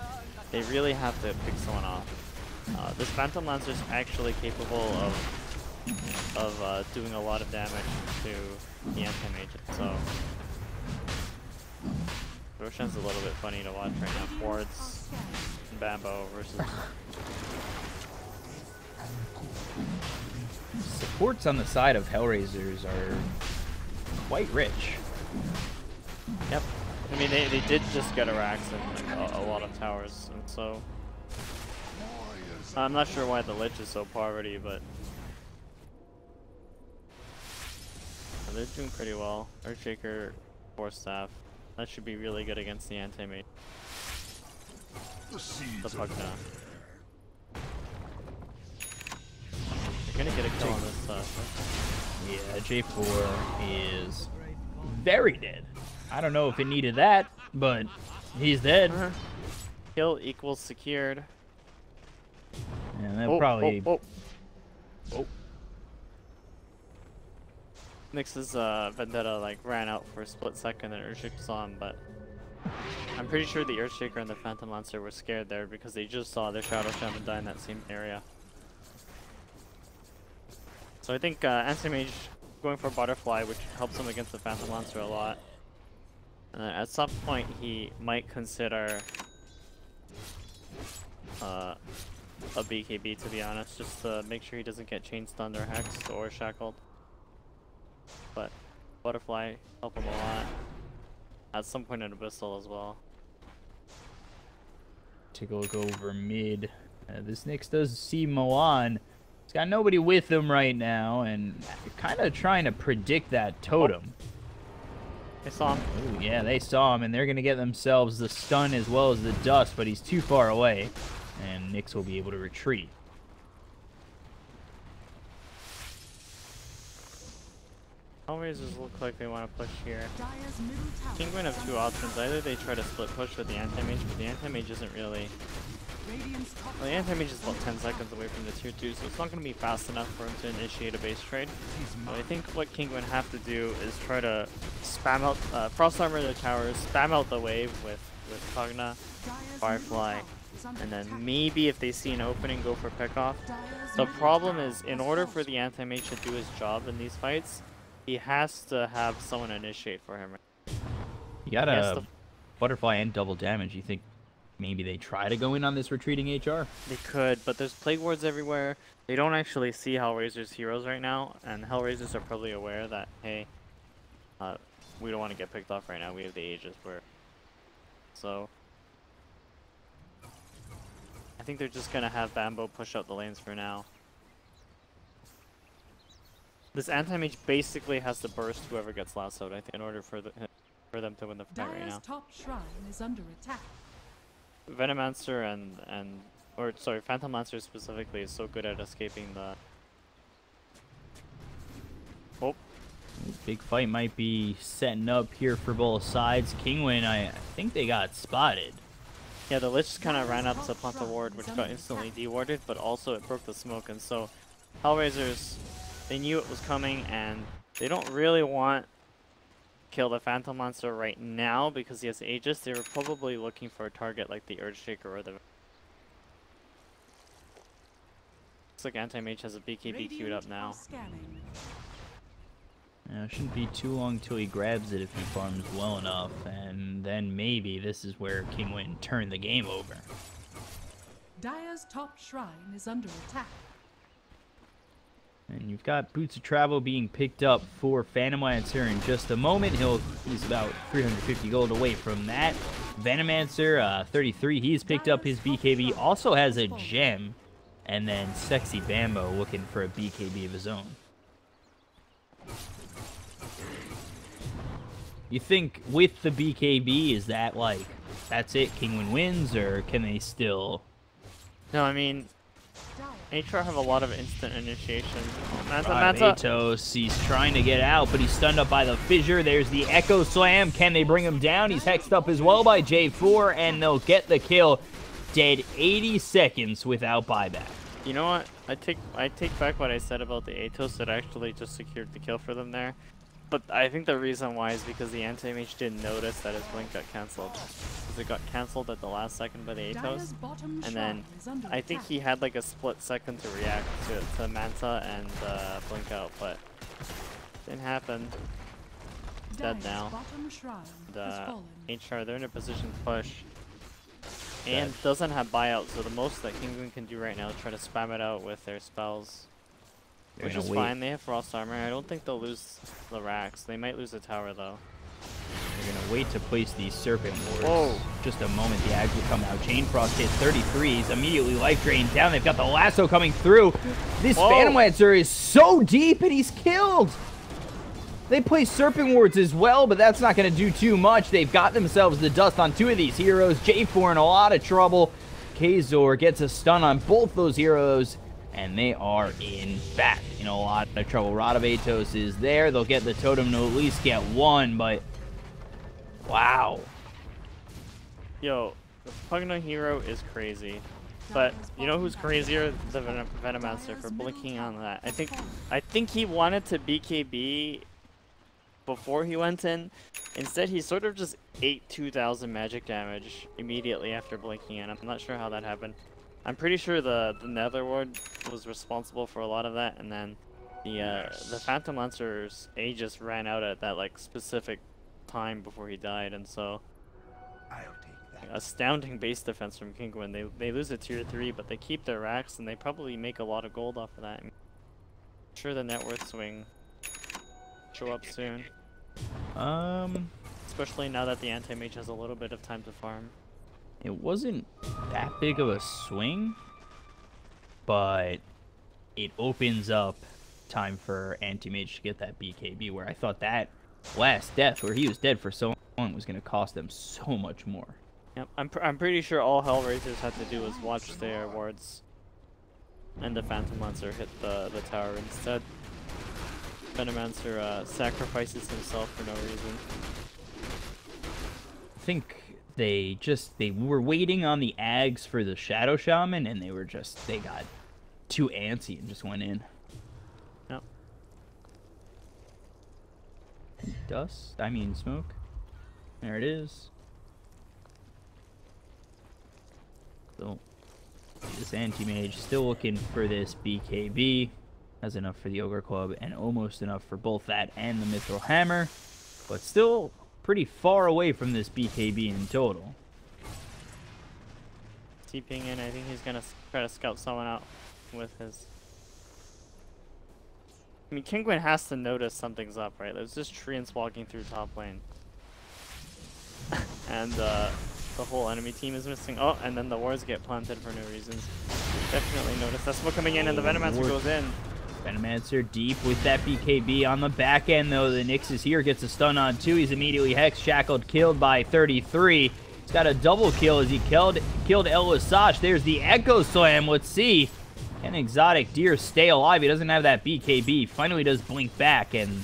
they really have to pick someone off. This Phantom Lancer is actually capable of doing a lot of damage to the anti-mage, so Roshan's a little bit funny to watch right now. Forwards and Bambo versus Supports on the side of HellRaisers are quite rich. Yep. I mean, they did just get a Rax and like, a lot of towers, and so I'm not sure why the Lich is so poverty, but they're doing pretty well. Earthshaker, Force Staff, that should be really good against the anti-mage. The Pugna. They're gonna get a kill on this. Yeah, J4 is very dead. I don't know if it needed that, but he's dead. Kill equals secured. And that probably... Oh. Nyx's Vendetta like ran out for a split second and Earthshaker saw him, but I'm pretty sure the Earthshaker and the Phantom Monster were scared there because they just saw their Shadow Shaman die in that same area. So I think Anti-Mage going for Butterfly, which helps him against the Phantom Monster a lot. And then at some point he might consider a BKB, to be honest, just to make sure he doesn't get chain stunned or hexed or shackled. But Butterfly help him a lot. At some point in Abyssal as well. Take a look over mid. This Nyx does see Moan. He's got nobody with him right now, and kind of trying to predict that totem. They saw him. Ooh, yeah, they saw him, and they're going to get themselves the stun as well as the dust, but he's too far away, and Nyx will be able to retreat. HellRaisers look like they want to push here. Kinguin have two options. Either they try to split push with the Anti-Mage, but the Anti-Mage isn't really... Well, the Anti-Mage is about 10 seconds away from the tier 2, so it's not going to be fast enough for him to initiate a base trade. But I think what Kinguin have to do is try to spam out, Frost Armor the towers, spam out the wave with Kog'Maw, Firefly, and then maybe if they see an opening, go for pickoff. The problem is, in order for the Anti-Mage to do his job in these fights, he has to have someone initiate for him. You got a Butterfly and double damage. You think maybe they try to go in on this retreating HR? They could, but there's Plague Wards everywhere. They don't actually see HellRaisers heroes right now, and HellRaisers are probably aware that, hey, we don't want to get picked off right now. We have the Aegis. So I think they're just going to have Bambo push out the lanes for now. This Anti-Mage basically has to burst whoever gets lassoed, I think, in order for them to win the fight right now. Top shrine is under attack. Venomancer and Phantom Monster specifically is so good at escaping the... Oh. Big fight might be setting up here for both sides. Kinguin, I think they got spotted. Yeah, the Lich kind of ran up to plant the ward, which got instantly dewarded, but also it broke the smoke, and so HellRaisers, they knew it was coming, and they don't really want to kill the Phantom Monster right now because he has Aegis. They were probably looking for a target like the Earthshaker or the... Looks like Anti-Mage has a BKB queued up now. Yeah, it shouldn't be too long till he grabs it if he farms well enough, and then maybe this is where Kinguin turned the game over. Dire's top shrine is under attack. And you've got Boots of Travel being picked up for Venomancer in just a moment. He's about 350 gold away from that. Venomancer, 33, he's picked up his BKB. Also has a gem. And then Sexy Bambo looking for a BKB of his own. You think with the BKB, is that like, that's it, Kinguin wins, or can they still... No, I mean... HR have a lot of instant initiation. Manta. Atos, he's trying to get out, but he's stunned up by the fissure. There's the Echo Slam. Can they bring him down? He's hexed up as well by J4, and they'll get the kill. Dead 80 seconds without buyback. You know what? I take back what I said about the Atos that actually just secured the kill for them there. But I think the reason why is because the Anti-Mage didn't notice that his blink got cancelled. Because it got cancelled at the last second by the Atos. And then I think he had like a split second to react to Manta and blink out, but it didn't happen. He's dead now. And HR, they're in a position to push. And doesn't have buyout, so the most that Kinguin can do right now is try to spam it out with their spells. Which is fine, they have Frost Armor. I don't think they'll lose the racks. They might lose the tower though. They're going to wait to place these Serpent Wards. Whoa. Just a moment, the Ags will come out. Chain Frost hits 33. He's immediately life drained down. They've got the lasso coming through. This Venomancer is so deep and he's killed. They play Serpent Wards as well, but that's not going to do too much. They've got themselves the dust on two of these heroes. J4 in a lot of trouble. Kazor gets a stun on both those heroes. and they are in fact in a lot of trouble. Rod of Atos is there. They'll get the totem to at least get one, but wow. Yo, the Pugna hero is crazy. But you know who's crazier? The Venomancer for blinking on that. I think he wanted to BKB before he went in. Instead, he sort of just ate 2,000 magic damage immediately after blinking in. I'm not sure how that happened. I'm pretty sure the Netherward was responsible for a lot of that, and then the Phantom Lancer's A just ran out at that like specific time before he died, and so astounding base defense from Kinguin. They lose a tier 3, but they keep their racks, and they probably make a lot of gold off of that. I'm sure the net worth swing show up soon. Especially now that the anti-mage has a little bit of time to farm. It wasn't that big of a swing, but it opens up time for anti-mage to get that BKB, where I thought that last death, where he was dead for so long, was going to cost them so much more. Yep, I'm pretty sure all HellRaisers had to do was watch their wards, and the Phantom Lancer hit the tower instead. Venomancer sacrifices himself for no reason. I think they were waiting on the Ags for the Shadow Shaman, and they got too antsy and just went in. Yep. Dust? I mean smoke. There it is. So, this anti-mage still looking for this BKB. Has enough for the Ogre Club and almost enough for both that and the Mithril Hammer, but still pretty far away from this BKB in total. TPing in, I think he's gonna try to scout someone out with his... I mean, Kinguin has to notice something's up, right? There's just treants walking through top lane. And the whole enemy team is missing. Oh, and then the wards get planted for no reasons. Definitely notice that smoke coming in, and the Venomancer goes in. Venomancer deep with that BKB on the back end, though. The Nyx is here, gets a stun on 2. He's immediately hexed, shackled, killed by 33. He's got a double kill as he killed El Asaj. There's the Echo Slam. Let's see. Can Exotic Deer stay alive? He doesn't have that BKB. Finally does blink back, and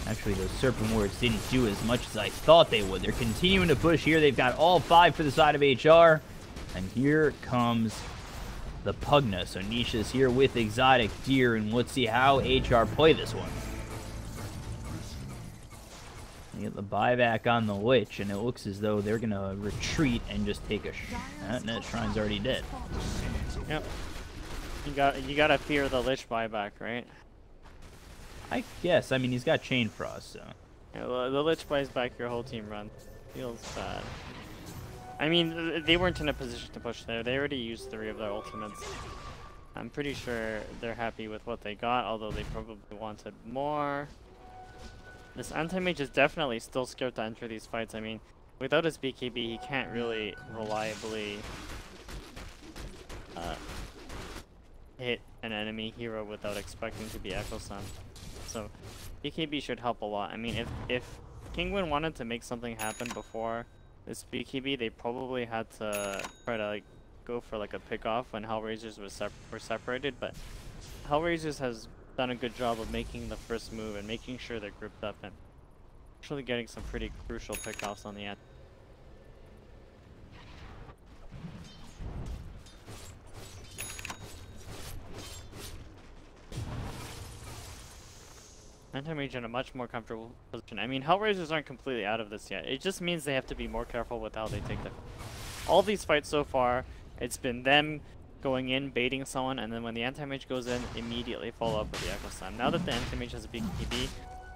actually those Serpent Wards didn't do as much as I thought they would. They're continuing to push here. They've got all 5 for the side of HR. And here comes the Pugna. So Nisha's here with Exotic Deer, and let's see how HR play this one. You get the buyback on the Lich, and it looks as though they're going to retreat and just take a that Shrine's already dead. Yep. You gotta fear the Lich buyback, right? I guess. I mean, he's got Chain Frost, so. Yeah, the Lich buys back your whole team run. Feels bad. I mean, they weren't in a position to push there. They already used 3 of their ultimates. I'm pretty sure they're happy with what they got, although they probably wanted more. This anti-mage is definitely still scared to enter these fights. I mean, without his BKB, he can't really reliably hit an enemy hero without expecting to be Echo Sun. So BKB should help a lot. I mean, if Kinguin wanted to make something happen before this BKB, they probably had to try to like go for like a pick off when HellRaisers were separated, but HellRaisers has done a good job of making the first move and making sure they're grouped up and actually getting some pretty crucial pickoffs on the end. Anti-mage in a much more comfortable position. I mean, HellRaisers aren't completely out of this yet. It just means they have to be more careful with how they take them. All these fights so far, it's been them going in, baiting someone, and then when the anti-mage goes in, immediately follow up with the Echo Slam. Now that the anti-mage has a BKB,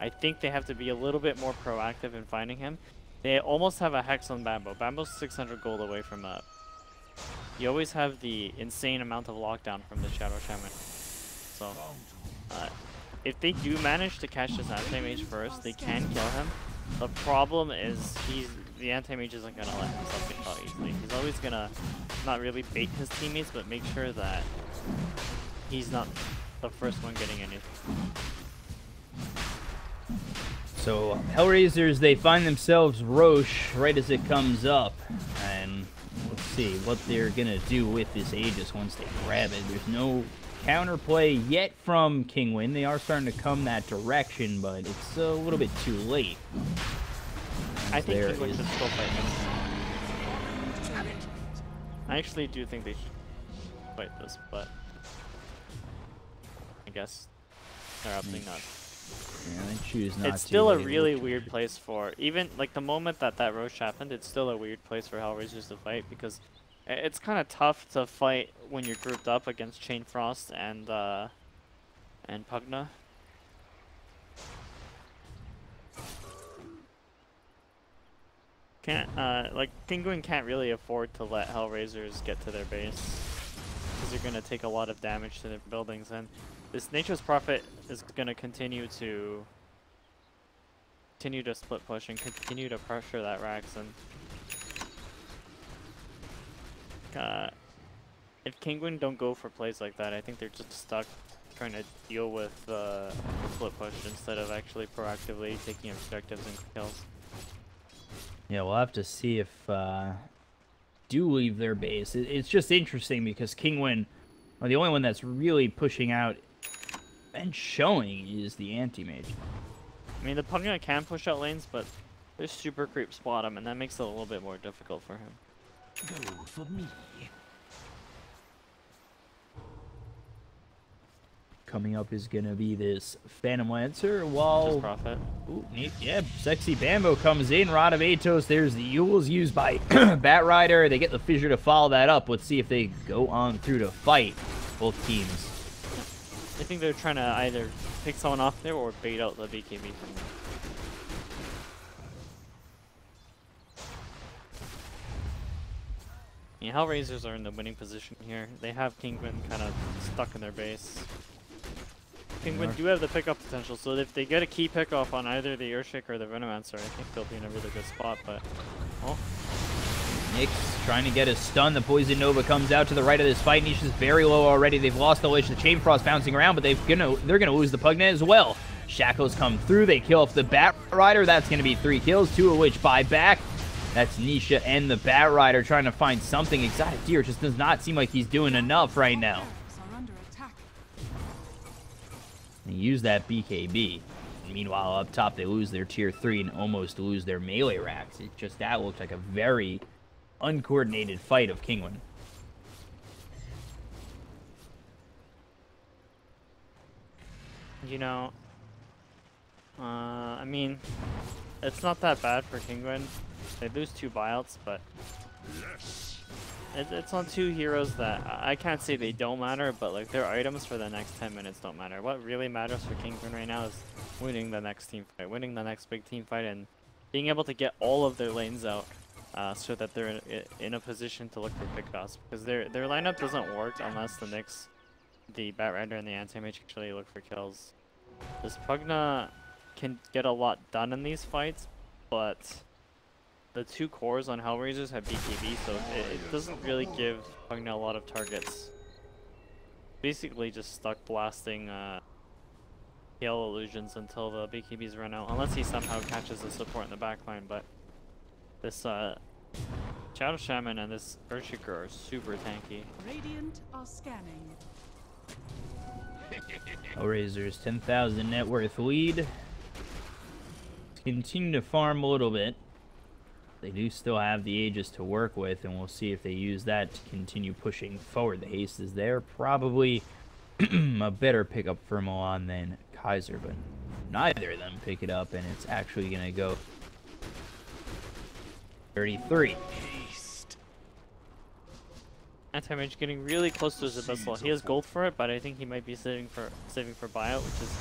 I think they have to be a little bit more proactive in finding him. They almost have a Hex on Bambo. Bambo's 600 gold away from that. You always have the insane amount of lockdown from the Shadow Shaman. So, if they do manage to catch this anti-mage first, they can kill him. The problem is the anti-mage isn't going to let himself get caught easily. He's always going to not really bait his teammates, but make sure that he's not the first one getting anything. So, HellRaisers, they find themselves Roche right as it comes up. And let's see what they're going to do with this Aegis once they grab it. There's no counterplay yet from Kinguin. They are starting to come that direction, but it's a little bit too late. I think Kinguin should still fight him. I actually do think they should fight this, but I guess they're opting not. Yeah, they choose not to. It's still a really weird place for, even like the moment that Roche happened, it's still a weird place for HellRaisers to fight, because it's kind of tough to fight when you're grouped up against Chain Frost and Pugna. Like Kinguin can't really afford to let HellRaisers get to their base, because they're gonna take a lot of damage to their buildings, and this Nature's Prophet is gonna continue to split push and continue to pressure that Rax. And if Kinguin don't go for plays like that, I think they're just stuck trying to deal with the split push instead of actually proactively taking objectives and kills. Yeah, we'll have to see if do leave their base. It's just interesting because Kinguin are the only one that's really pushing out and showing is the anti-mage. I mean, the Pugna can push out lanes, but their super creep spot him, and that makes it a little bit more difficult for him. Go for me. Coming up is going to be this Phantom Lancer, while... Prophet. Ooh, neat. Yeah, Sexy Bambo comes in. Rod of Atos. There's the Yules used by Bat Rider. They get the Fissure to follow that up. Let's see if they go on through to fight both teams. I think they're trying to either pick someone off there or bait out the BKB from them. Yeah, HellRaisers are in the winning position here. They have Kinguin kind of stuck in their base. Kinguin do have the pickup potential, so if they get a key pickoff on either the Earthshake or the Venomancer, I think they'll be in a really good spot, but... Oh. Nyx trying to get a stun. The Poison Nova comes out to the right of this fight. Niche is very low already. They've lost the Lich. The Chain Frost bouncing around, but they're gonna lose the Pugna as well. Shackles come through. They kill off the Bat Rider. That's gonna be 3 kills, 2 of which buy back. That's Nisha and the Bat Rider trying to find something. Exotic Deer just does not seem like he's doing enough right now. They use that BKB. Meanwhile, up top, they lose their tier 3 and almost lose their melee racks. It just, that looked like a very uncoordinated fight of Kinguin. You know, I mean, it's not that bad for Kinguin. They lose 2 buyouts, but it's on 2 heroes that I can't say they don't matter, but like their items for the next 10 minutes don't matter. What really matters for Kinguin right now is winning the next team fight, winning the next big team fight, and being able to get all of their lanes out so that they're in a position to look for pickoffs. Because their lineup doesn't work unless the Nyx, the Bat Rider, and the Anti-Mage actually look for kills. This Pugna can get a lot done in these fights, but the 2 cores on HellRaisers have BKB, so it doesn't really give Pugna a lot of targets. Basically just stuck blasting Hail Illusions until the BKBs run out, unless he somehow catches the support in the backline. But this Shadow Shaman and this Earthshaker are super tanky. Radiant are scanning. HellRaisers 10,000 net worth lead. Continue to farm a little bit. They do still have the Aegis to work with, and we'll see if they use that to continue pushing forward. The haste is there. Probably a better pickup for Milan than Kaiser, but neither of them pick it up, and it's actually going to go 33. Anti-Mage getting really close to his Abyssal. He has gold for it, but I think he might be saving for buyout, which is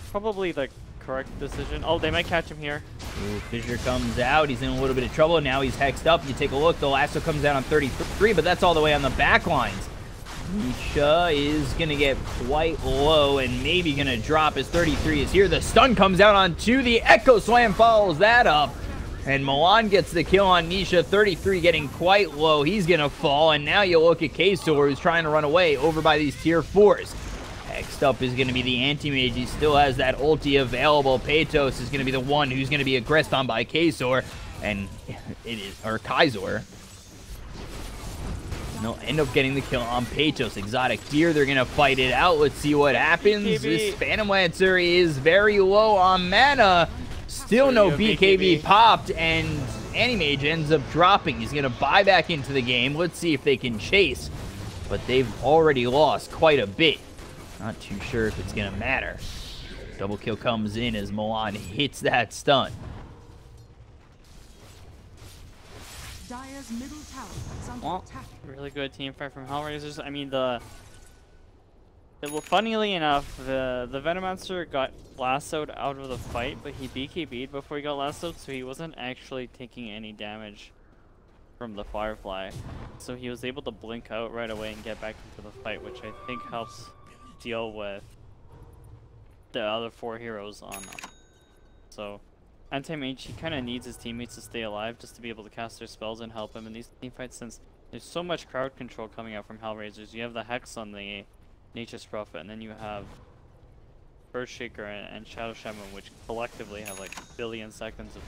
probably the correct decision. Oh, they might catch him here. Ooh, Fissure comes out. He's in a little bit of trouble. Now he's hexed up. You take a look. The lasso comes out on 33, but that's all the way on the back lines. Nisha is going to get quite low and maybe going to drop as 33 is here. The stun comes out on 2. The Echo Slam follows that up. And Milan gets the kill on Nisha. 33 getting quite low. He's going to fall. And now you look at Ksor, who's trying to run away over by these tier 4s. Next up is going to be the Anti-Mage. He still has that ulti available. Patos is going to be the one who's going to be aggressed on by Ksor. And it is, or Kaiser. And they'll end up getting the kill on Pechos. Exotic Deer, they're going to fight it out. Let's see what happens. BKB. This Phantom Lancer is very low on mana. Still no BKB popped, and Animage ends up dropping. He's going to buy back into the game. Let's see if they can chase. But they've already lost quite a bit. Not too sure if it's going to matter. Double kill comes in as Milan hits that stun. Dire's middle tower is under Well, attack. really good team fight from HellRaisers. I mean, well, funnily enough, the Venomancer got lassoed out of the fight, but he BKB'd before he got lassoed, so he wasn't actually taking any damage from the Firefly. So he was able to blink out right away and get back into the fight, which I think helps deal with the other 4 heroes on them. So Anti-Mage, he kind of needs his teammates to stay alive just to be able to cast their spells and help him in these team fights, since there's so much crowd control coming out from HellRaisers. You have the Hex on the Nature's Prophet, and then you have Earthshaker and Shadow Shaman, which collectively have like a billion seconds of...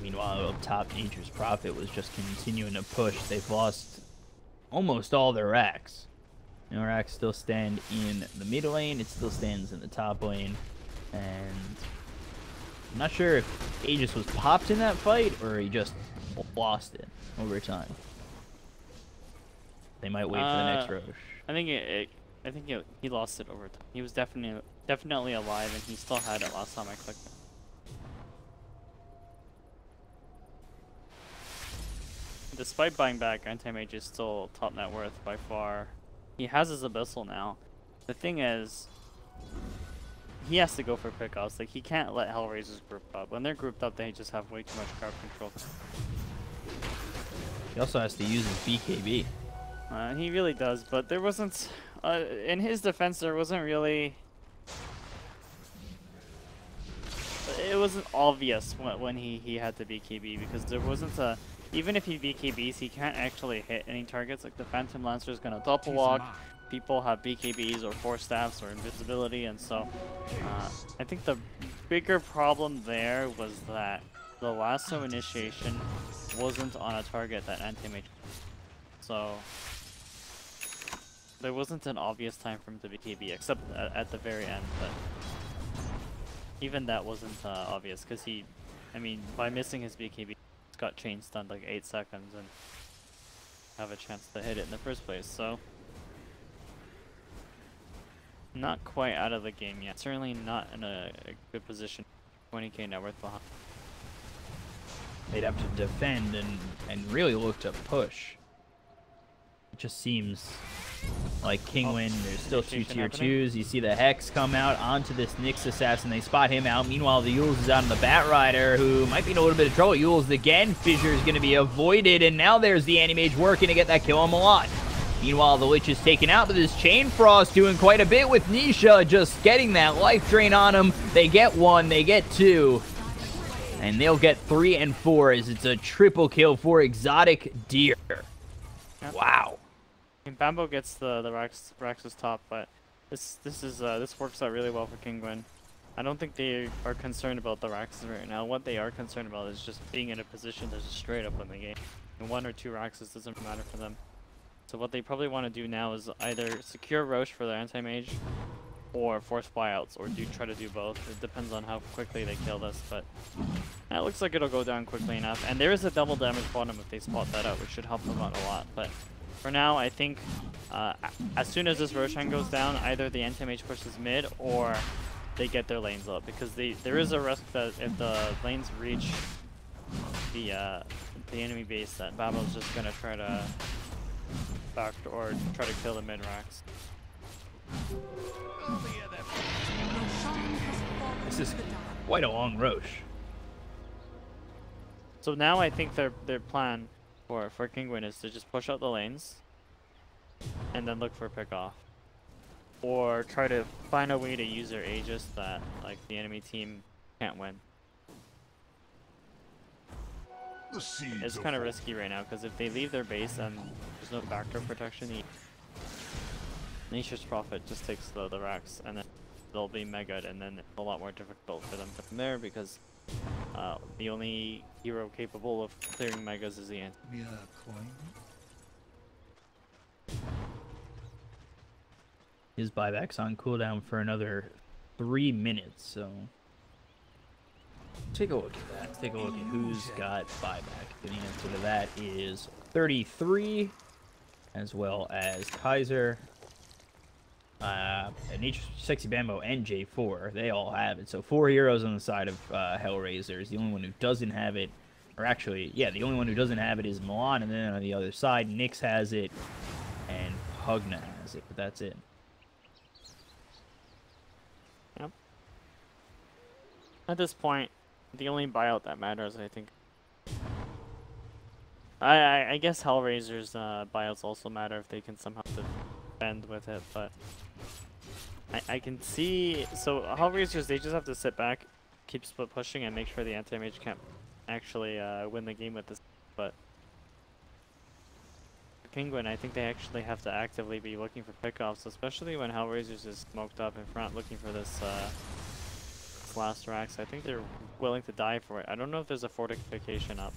Meanwhile, up top, Nature's Prophet was just continuing to push. They've lost almost all their racks. Our racks still stand in the mid lane. It still stands in the top lane. And I'm not sure if Aegis was popped in that fight or he just lost it over time. They might wait for the next Roche. I think he lost it over time. He was definitely alive, and he still had it last time I clicked it. Despite buying back, Anti-Mage is still top net worth by far. He has his Abyssal now. The thing is, he has to go for pickoffs. Like, he can't let HellRaisers group up. When they're grouped up, they just have way too much crowd control. He also has to use his BKB. He really does, but there wasn't... in his defense, there wasn't really... It wasn't obvious when he had to BKB, because there wasn't a... Even if he BKBs, he can't actually hit any targets. Like, the Phantom Lancer is going to double walk. People have BKBs or Force Staffs or invisibility, and so I think the bigger problem there was that the lasso initiation wasn't on a target that Anti-Mage. So there wasn't an obvious time for him to BKB, except at the very end. But even that wasn't obvious, because by missing his BKB, got chain stunned like 8 seconds and have a chance to hit it in the first place. So not quite out of the game yet. Certainly not in a good position. 20k net worth behind. They'd have to defend and really look to push. It just seems like Kinguin, there's still 2 tier 2s. You see the Hex come out onto this Nyx assassin. They spot him out. Meanwhile, the Yules is out on the Bat Rider, who might be in a little bit of trouble. Yules again. Fissure is going to be avoided, and now there's the Animage working to get that kill on Milan. Meanwhile, the Lich is taken out, but this Chain Frost doing quite a bit with Nisha, just getting that life drain on him. They get 1, they get 2, and they'll get 3 and 4 as it's a triple kill for Exotic Deer. Yep. Wow. Bambo gets the Rax's top, but this works out really well for Kinguin. I don't think they are concerned about the Raxes right now. What they are concerned about is just being in a position to just straight up win the game. And 1 or 2 Raxes doesn't matter for them. So what they probably want to do now is either secure Roche for their Anti-Mage, or force buyouts, or try to do both. It depends on how quickly they kill this, but it looks like it'll go down quickly enough. And there is a double damage bottom if they spot that out, which should help them out a lot. But for now, I think as soon as this Roshan goes down, either the Anti-Mage pushes mid or they get their lanes up, because there is a risk that if the lanes reach the enemy base, that Babo's just gonna try to back or try to kill the mid racks. This is quite a long Roche. So now I think their plan for Kinguin is to just push out the lanes and then look for pick off, or try to find a way to use their Aegis that like the enemy team can't win. It's kind of risky right now, because if they leave their base and there's no backdoor protection, the Nature's Prophet just takes the racks, and then they'll be megaed, and then it's a lot more difficult for them from there, because The only hero capable of clearing megas is the Ant. Mere coin. His buyback's on cooldown for another 3 minutes, so take a look at that. Take a look at who's got buyback. The answer to that is 33, as well as Kaiser, Sexy Bambo, and J4. They all have it. So 4 heroes on the side of HellRaisers. The only one who doesn't have it, or actually, yeah, the only one who doesn't have it is Milan, and then on the other side, Nyx has it, and Pugna has it, but that's it. Yep. At this point, the only buyout that matters, I think. I guess HellRaisers buyouts also matter if they can somehow defend with it, but I can see. So HellRaisers, they just have to sit back, keep split pushing, and make sure the anti-mage can't actually win the game with this. But for Kinguin, I think they actually have to actively be looking for pickoffs, especially when HellRaisers is smoked up in front, looking for this last Rax. I think they're willing to die for it. I don't know if there's a fortification up.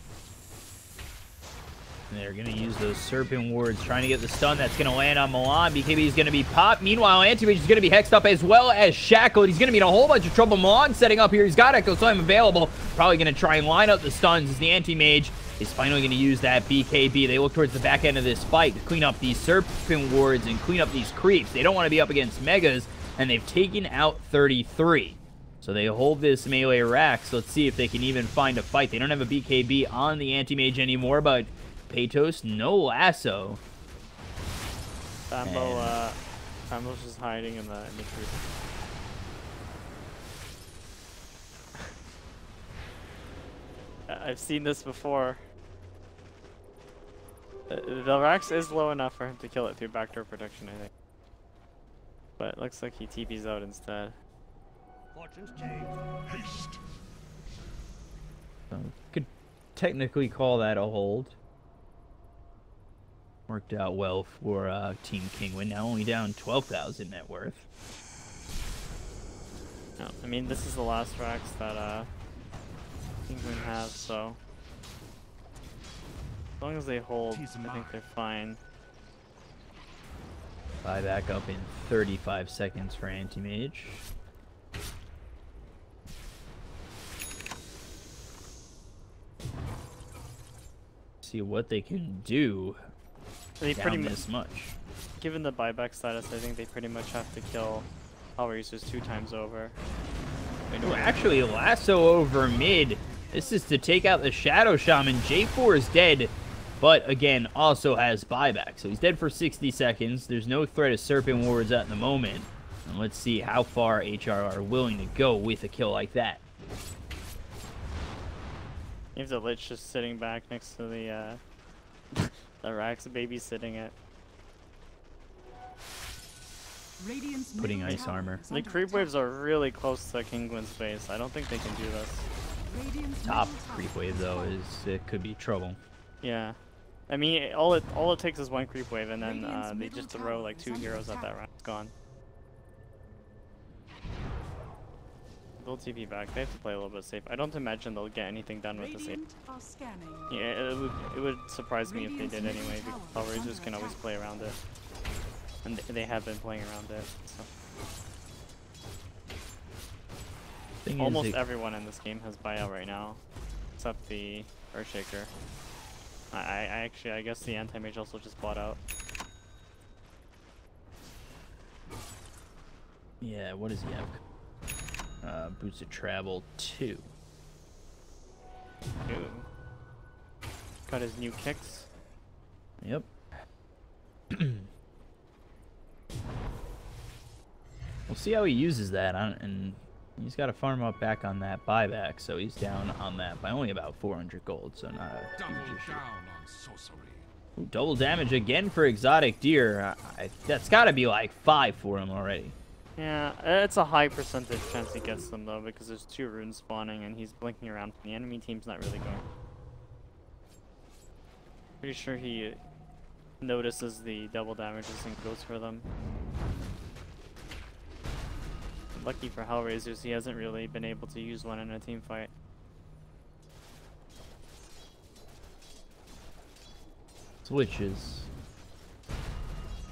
They're going to use those Serpent Wards, trying to get the stun that's going to land on Milan. BKB is going to be popped. Meanwhile, Anti-Mage is going to be hexed up as well as Shackled. He's going to be in a whole bunch of trouble. Milan setting up here. He's got Echo Slam available. Probably going to try and line up the stuns as the Anti-Mage is finally going to use that BKB. They look towards the back end of this fight to clean up these Serpent Wards and clean up these creeps. They don't want to be up against Megas, and they've taken out 33. So they hold this melee Rax. Let's see if they can even find a fight. They don't have a BKB on the Anti-Mage anymore, but Paytos, no lasso. Bambo's just hiding in the tree. I've seen this before. The Rax is low enough for him to kill it through backdoor protection, I think. But it looks like he TP's out instead. Fortune's change. Haste. Could technically call that a hold. Worked out well for Team Kinguin. Now only down 12,000 net worth. No, I mean, this is the last Rax that Kinguin has, so as long as they hold, I think they're fine. Buyback up in 35 seconds for Anti-Mage. See what they can do. They pretty Down much, this much. given the buyback status, I think they pretty much have to kill HellRaisers 2 times over. Oh, actually, lasso over mid. This is to take out the Shadow Shaman. J4 is dead, but again, also has buyback. So he's dead for 60 seconds. There's no threat of Serpent Wards at the moment. And let's see how far HR are willing to go with a kill like that. You have the Lich just sitting back next to the the Rax babysitting it. Putting ice armor. The creep waves are really close to Kinguin's face. I don't think they can do this. Top creep wave though is it could be trouble. Yeah, I mean all it takes is one creep wave and then they just throw like 2 heroes at that round. It's gone. They'll TP back. They have to play a little bit safe. I don't imagine they'll get anything done with the safe. Yeah, it would surprise me if they did anyway, because HellRaisers can always play around it. And they have been playing around it. So. Almost everyone in this game has buyout right now, except the Earthshaker. I guess the Anti-Mage also just bought out. Yeah, what does he have? Boots of Travel 2. Ooh. Got his new kicks. Yep. We'll see how he uses that, and he's got to farm up back on that buyback, so he's down on that by only about 400 gold, so not a huge issue. Ooh, double damage again for Exotic Deer. That's got to be like 5 for him already. Yeah, it's a high percentage chance he gets them though, because there's 2 runes spawning and he's blinking around. The enemy team's not really going. Pretty sure he notices the double damages and goes for them. Lucky for HellRaisers, he hasn't really been able to use one in a team fight. Lich is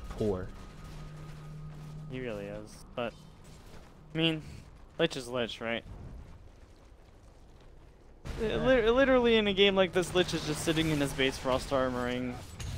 poor. He really is. But, I mean, Lich is Lich, right? Literally in a game like this, Lich is just sitting in his base frost armoring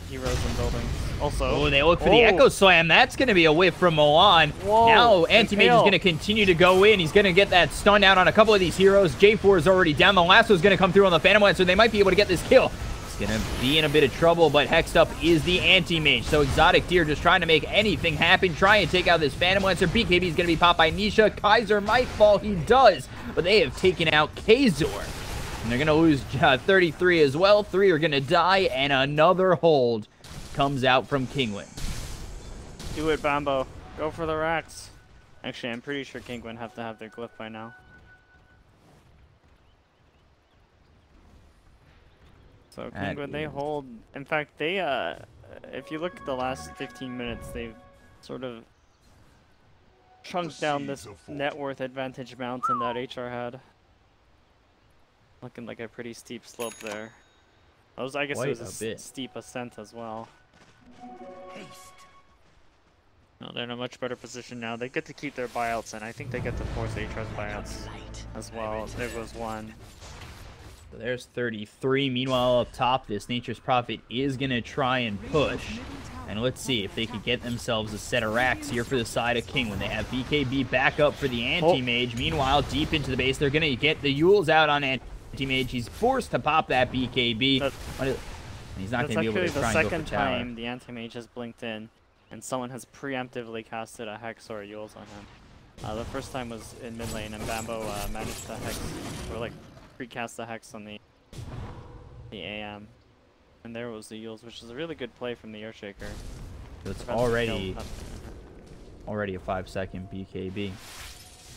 heroes and buildings. Also, oh, they look for the Echo Slam. That's going to be a whiff from Milan. Whoa, now Anti-Mage is going to continue to go in. He's going to get that stun down on a couple of these heroes. J4 is already down. The lasso is going to come through on the Phantom Lancer. They might be able to get this kill. He's going to be in a bit of trouble, but hexed up is the Anti-Mage. So Exotic Deer just trying to make anything happen, try and take out this Phantom Lancer. BKB is going to be popped by Nisha. Kaiser might fall. He does, but they have taken out Kazor. And they're going to lose 33 as well. 3 are going to die, and another hold comes out from Kinguin. Do it, Bambo. Go for the racks. Actually, I'm pretty sure Kinguin have to have their glyph by now. So Kinguin, they hold. In fact, they if you look at the last 15 minutes, they've sort of chunked down this net worth advantage mountain that HR had. Looking like a pretty steep slope there. I guess it was a steep ascent as well. No, they're in a much better position now. They get to keep their buyouts, and I think they get to force HR's buyouts as well. There goes one. So there's 33. Meanwhile, up top, this Nature's Prophet is going to try and push. And let's see if they can get themselves a set of racks here for the side of King when they have BKB back up for the Anti-Mage. Meanwhile, deep into the base, they're going to get the Yules out on Anti-Mage. He's forced to pop that BKB. He's not going to be able to try and go for tower. That's actually the second time the Anti-Mage has blinked in, and someone has preemptively casted a Hex or a Yules on him. The first time was in mid lane, and Bambo managed to Hex, or like precast the Hex on the AM. And there was the Yules, which is a really good play from the Earthshaker. So it's already a 5-second BKB.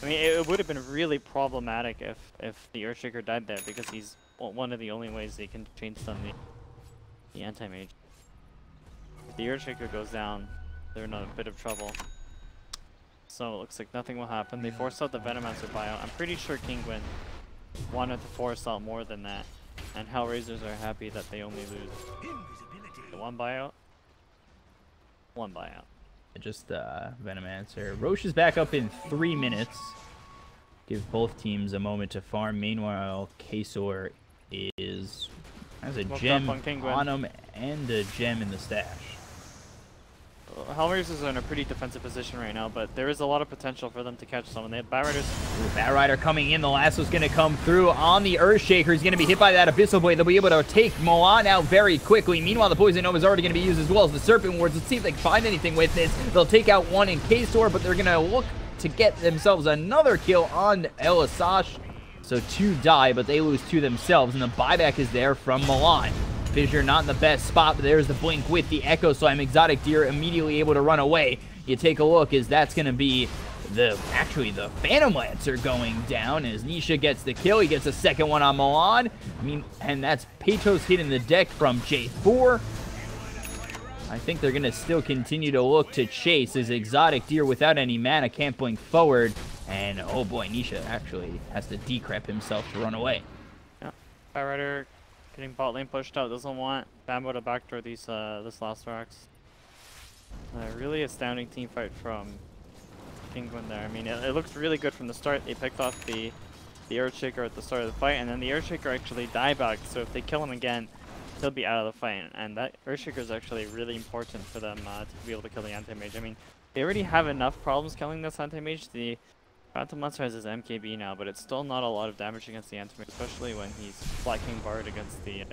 I mean, it would have been really problematic if the Earthshaker died there, because he's one of the only ways they can chain stun the Anti-Mage. If the Earthshaker goes down, they're in a bit of trouble. So it looks like nothing will happen. They forced out the Venomancer buyout. I'm pretty sure Kinguin wanted to force out more than that. And HellRaisers are happy that they only lose the one buyout. One buyout. Just Venomancer. Roche is back up in 3 minutes. Give both teams a moment to farm. Meanwhile, Kazor has a gem on him and a gem in the stash. HellRaisers are in a pretty defensive position right now, but there is a lot of potential for them to catch someone. They have Batrider. Batrider coming in. The lasso's going to come through on the Earthshaker. He's going to be hit by that Abyssal Blade. They'll be able to take Milan out very quickly. Meanwhile, the Poison Nova is already going to be used as well as the Serpent Wards. Let's see if they can find anything with this. They'll take out one in Kazor, but they're going to look to get themselves another kill on El Asash. So 2 die, but they lose 2 themselves, and the buyback is there from Milan. Fissure not in the best spot, but there's the blink with the Echo Slam. Exotic Deer immediately able to run away. You take a look, as that's going to be the Phantom Lancer going down as Nisha gets the kill. He gets a second one on Milan. And that's Peytos hitting the deck from J4. I think they're going to still continue to look to chase as Exotic Deer without any mana can't blink forward. And oh boy, Nisha actually has to decrep himself to run away. Yeah, Batrider getting bot lane pushed out, doesn't want Bambo to backdoor this last racks. Really astounding team fight from Kinguin there. I mean, it looks really good from the start. They picked off the Earthshaker at the start of the fight, and then the Earthshaker actually diebacked, so if they kill him again, he'll be out of the fight. And that Earthshaker is actually really important for them to be able to kill the Anti-Mage. I mean, they already have enough problems killing this Anti-Mage. The Phantom Monster has his MKB now, but it's still not a lot of damage against the Anti-Mage, especially when he's Flat King Bard against the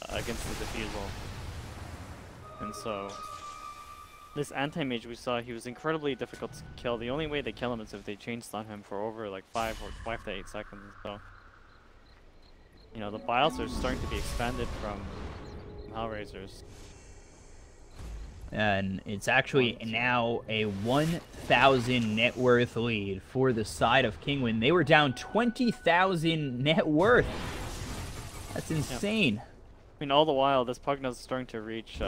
Diffusal. And so, this Anti-Mage we saw, he was incredibly difficult to kill. The only way they kill him is if they chain stun him for over like 5 to 8 seconds. So, you know, the buyouts are starting to be expanded from HellRaisers. And it's actually now a 1,000 net worth lead for the side of Kinguin. They were down 20,000 net worth. That's insane. Yep. I mean, all the while, this Pugna's starting to reach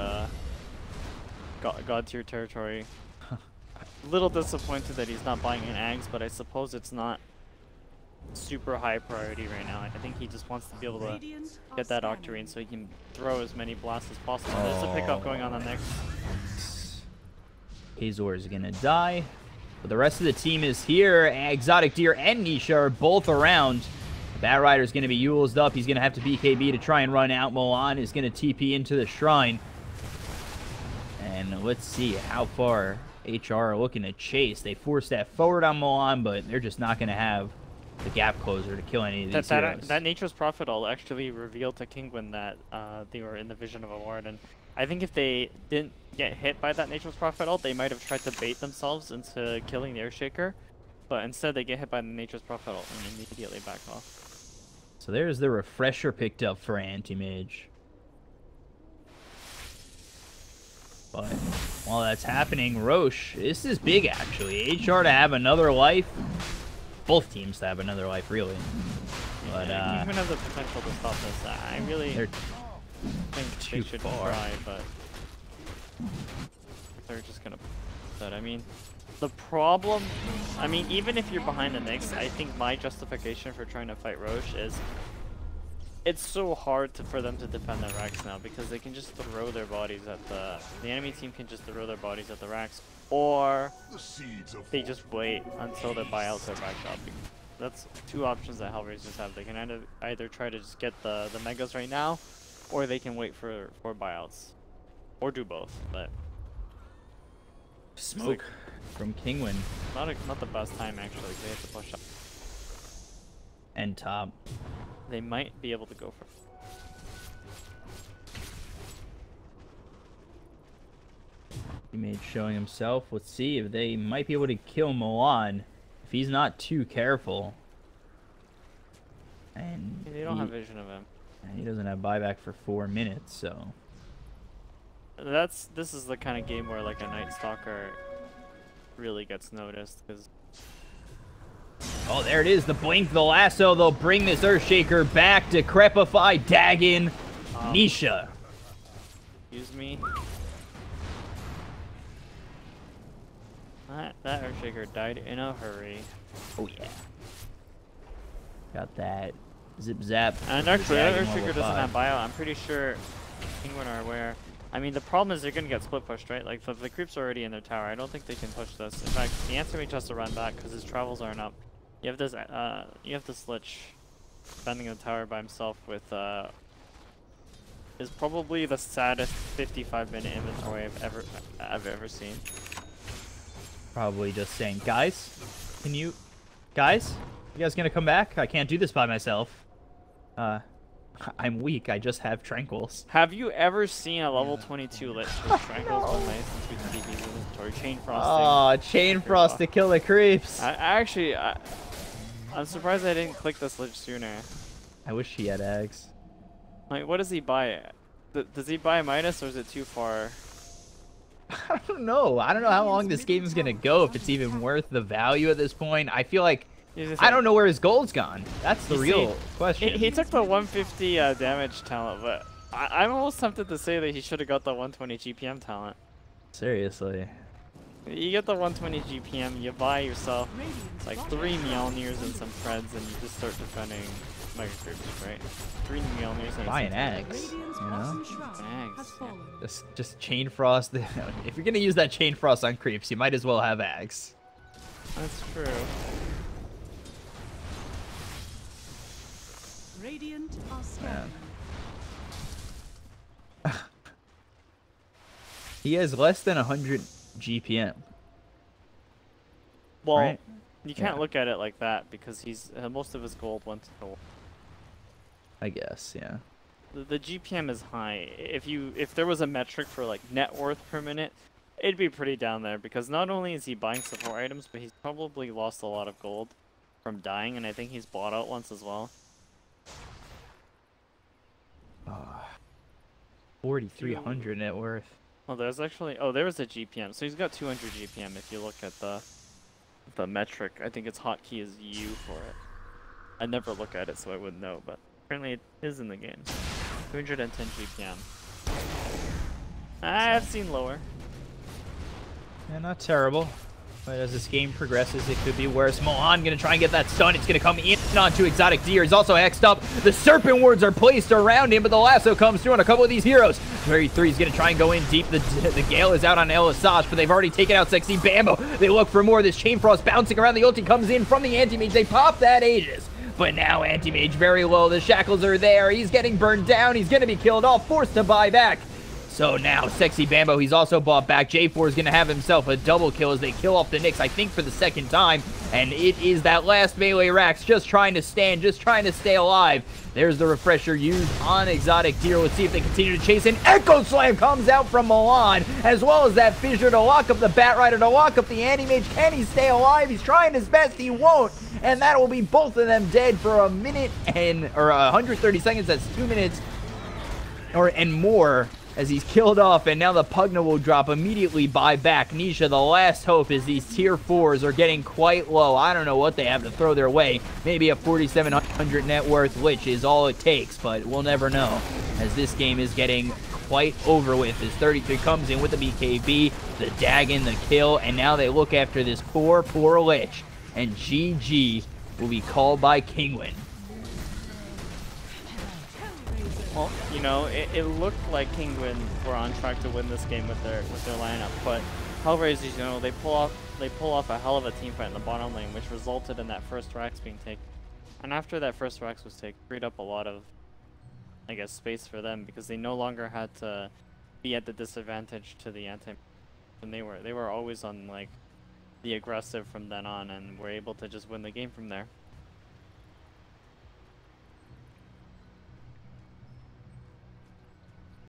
God tier territory. A little disappointed that he's not buying an Ags, but I suppose it's not super high priority right now. I think he just wants to be able to get that Octarine so he can throw as many blasts as possible. Oh. There's a pickup going on next. Hazor is gonna die, but the rest of the team is here. Exotic Deer and Nisha are both around. Bat Rider is gonna be Yule's up. He's gonna have to BKB to try and run out. Moan is gonna TP into the shrine. And let's see how far HR are looking to chase. They forced that forward on Moan, but they're just not gonna have the gap closer to kill any of these heroes. That Nature's Prophet ult actually revealed to Kinguin that they were in the vision of a ward, and I think if they didn't get hit by that Nature's Prophet ult, they might have tried to bait themselves into killing the Earthshaker, but instead they get hit by the Nature's Prophet ult and immediately back off. So there's the refresher picked up for Anti-Mage. But while that's happening, Roche, this is big actually. HR to have another life. Both teams to have another life, really. But yeah, Kinguin have the potential to stop this. I really think they should try, but they're just gonna put that. I mean, the problem, I mean, even if you're behind the Nyx, I think my justification for trying to fight Roche is it's so hard for them to defend their racks now because they can just throw their bodies at the enemy team can just throw their bodies at the racks, or they just wait until their buyouts are backed up. That's two options that HellRaisers have. They can either try to just get the megas right now, or they can wait for buyouts, or do both. But smoke from Kinguin. Not the best time actually. They have to push up. And top. They might be able to go for. Teammate showing himself. Let's see if they might be able to kill Moan if he's not too careful. And they don't have vision of him. And he doesn't have buyback for 4 minutes, so. This is the kind of game where like a Night Stalker really gets noticed because. Oh, there it is. The blink, the lasso. They'll bring this Earthshaker back. Decrepify, Dagon, Nisha. Excuse me. That Earthshaker died in a hurry. Oh yeah. Got that. Zip zap. And actually, that Earthshaker doesn't have bio. I'm pretty sure Kinguin are aware. I mean, the problem is they're gonna get split pushed, right? Like the creeps are already in their tower. I don't think they can push this. In fact, the Anti-Mage has to run back because his travels aren't up. You have this Lich defending the tower by himself with is probably the saddest 55-minute inventory I've ever seen. Probably just saying, guys, you guys gonna come back? I can't do this by myself. I'm weak. I just have tranquils. Have you ever seen a level 22 Lich with tranquils on my inventory? Chain frosting. Oh, chain frost to kill the creeps. I'm surprised I didn't click this Lich sooner. I wish he had eggs. Like, what does he buy? Does he buy Midas, or is it too far? I don't know. I don't know how long this game is gonna go. If it's even worth the value at this point. I feel like I don't know where his gold's gone. That's the real question. He took the 150 damage talent, but I'm almost tempted to say that he should have got the 120 GPM talent. Seriously. You get the 120 GPM, you buy yourself like 3 Mjolnirs and some Freds, and you just start defending Mega Creeps, right? 3 Mjolnirs and buy an eggs, you know? Eggs. Yeah. Just chain frost. If you're gonna use that chain frost on creeps, you might as well have eggs. That's true. Radiant are scanning. He has less than 100 GPM. Well, right? You can't look at it like that because he's most of his gold went to the. I guess, yeah. The GPM is high. If there was a metric for like net worth per minute, it'd be pretty down there because not only is he buying support items, but he's probably lost a lot of gold from dying, and I think he's bought out once as well. 4,300 net worth. Oh, there's actually there was a GPM, so he's got 200 GPM. If you look at the metric, I think its hotkey is U for it. I never look at it, so I wouldn't know, but apparently it is in the game. 210 GPM. I've seen lower. Yeah, not terrible. But as this game progresses, it could be worse. Milan gonna try and get that stun. It's gonna come in onto Exotic Deer. He's also hexed up. The Serpent Wards are placed around him, but the lasso comes through on a couple of these heroes. Very 3 is gonna try and go in deep. The Gale is out on Elisage, but they've already taken out Sexy Bambo. They look for more. This Chain Frost bouncing around. The ulti comes in from the Anti-Mage. They pop that Aegis. But now Anti-Mage very low. The shackles are there. He's getting burned down. He's gonna be killed off, forced to buy back. So now, Sexy Bambo, he's also bought back. J4 is going to have himself a double kill as they kill off the Nyx, I think, for the second time. And it is that last melee Rax just trying to stand, just trying to stay alive. There's the refresher used on Exotic Deer. Let's see if they continue to chase. An Echo Slam comes out from Milan, as well as that Fissure to lock up the Batrider, to lock up the Anti-Mage. Can he stay alive? He's trying his best. He won't. And that will be both of them dead for a minute or 130 seconds. That's 2 minutes and more. As he's killed off, and now the Pugna will drop immediately buy back. Nisha, the last hope is these tier 4s are getting quite low. I don't know what they have to throw their way. Maybe a 4,700 net worth Lich is all it takes, but we'll never know. As this game is getting quite over with. As 33 comes in with the BKB, the Dagon, the kill, and now they look after this poor Lich. And GG will be called by Kinguin. Well, you know, it looked like Kinguin were on track to win this game with their lineup, but HellRaisers, you know, they pull off a hell of a team fight in the bottom lane, which resulted in that first Rax being taken. And after that first Rax was taken, freed up a lot of, I guess, space for them because they no longer had to be at the disadvantage to the anti, and they were always on like the aggressive from then on, and were able to just win the game from there.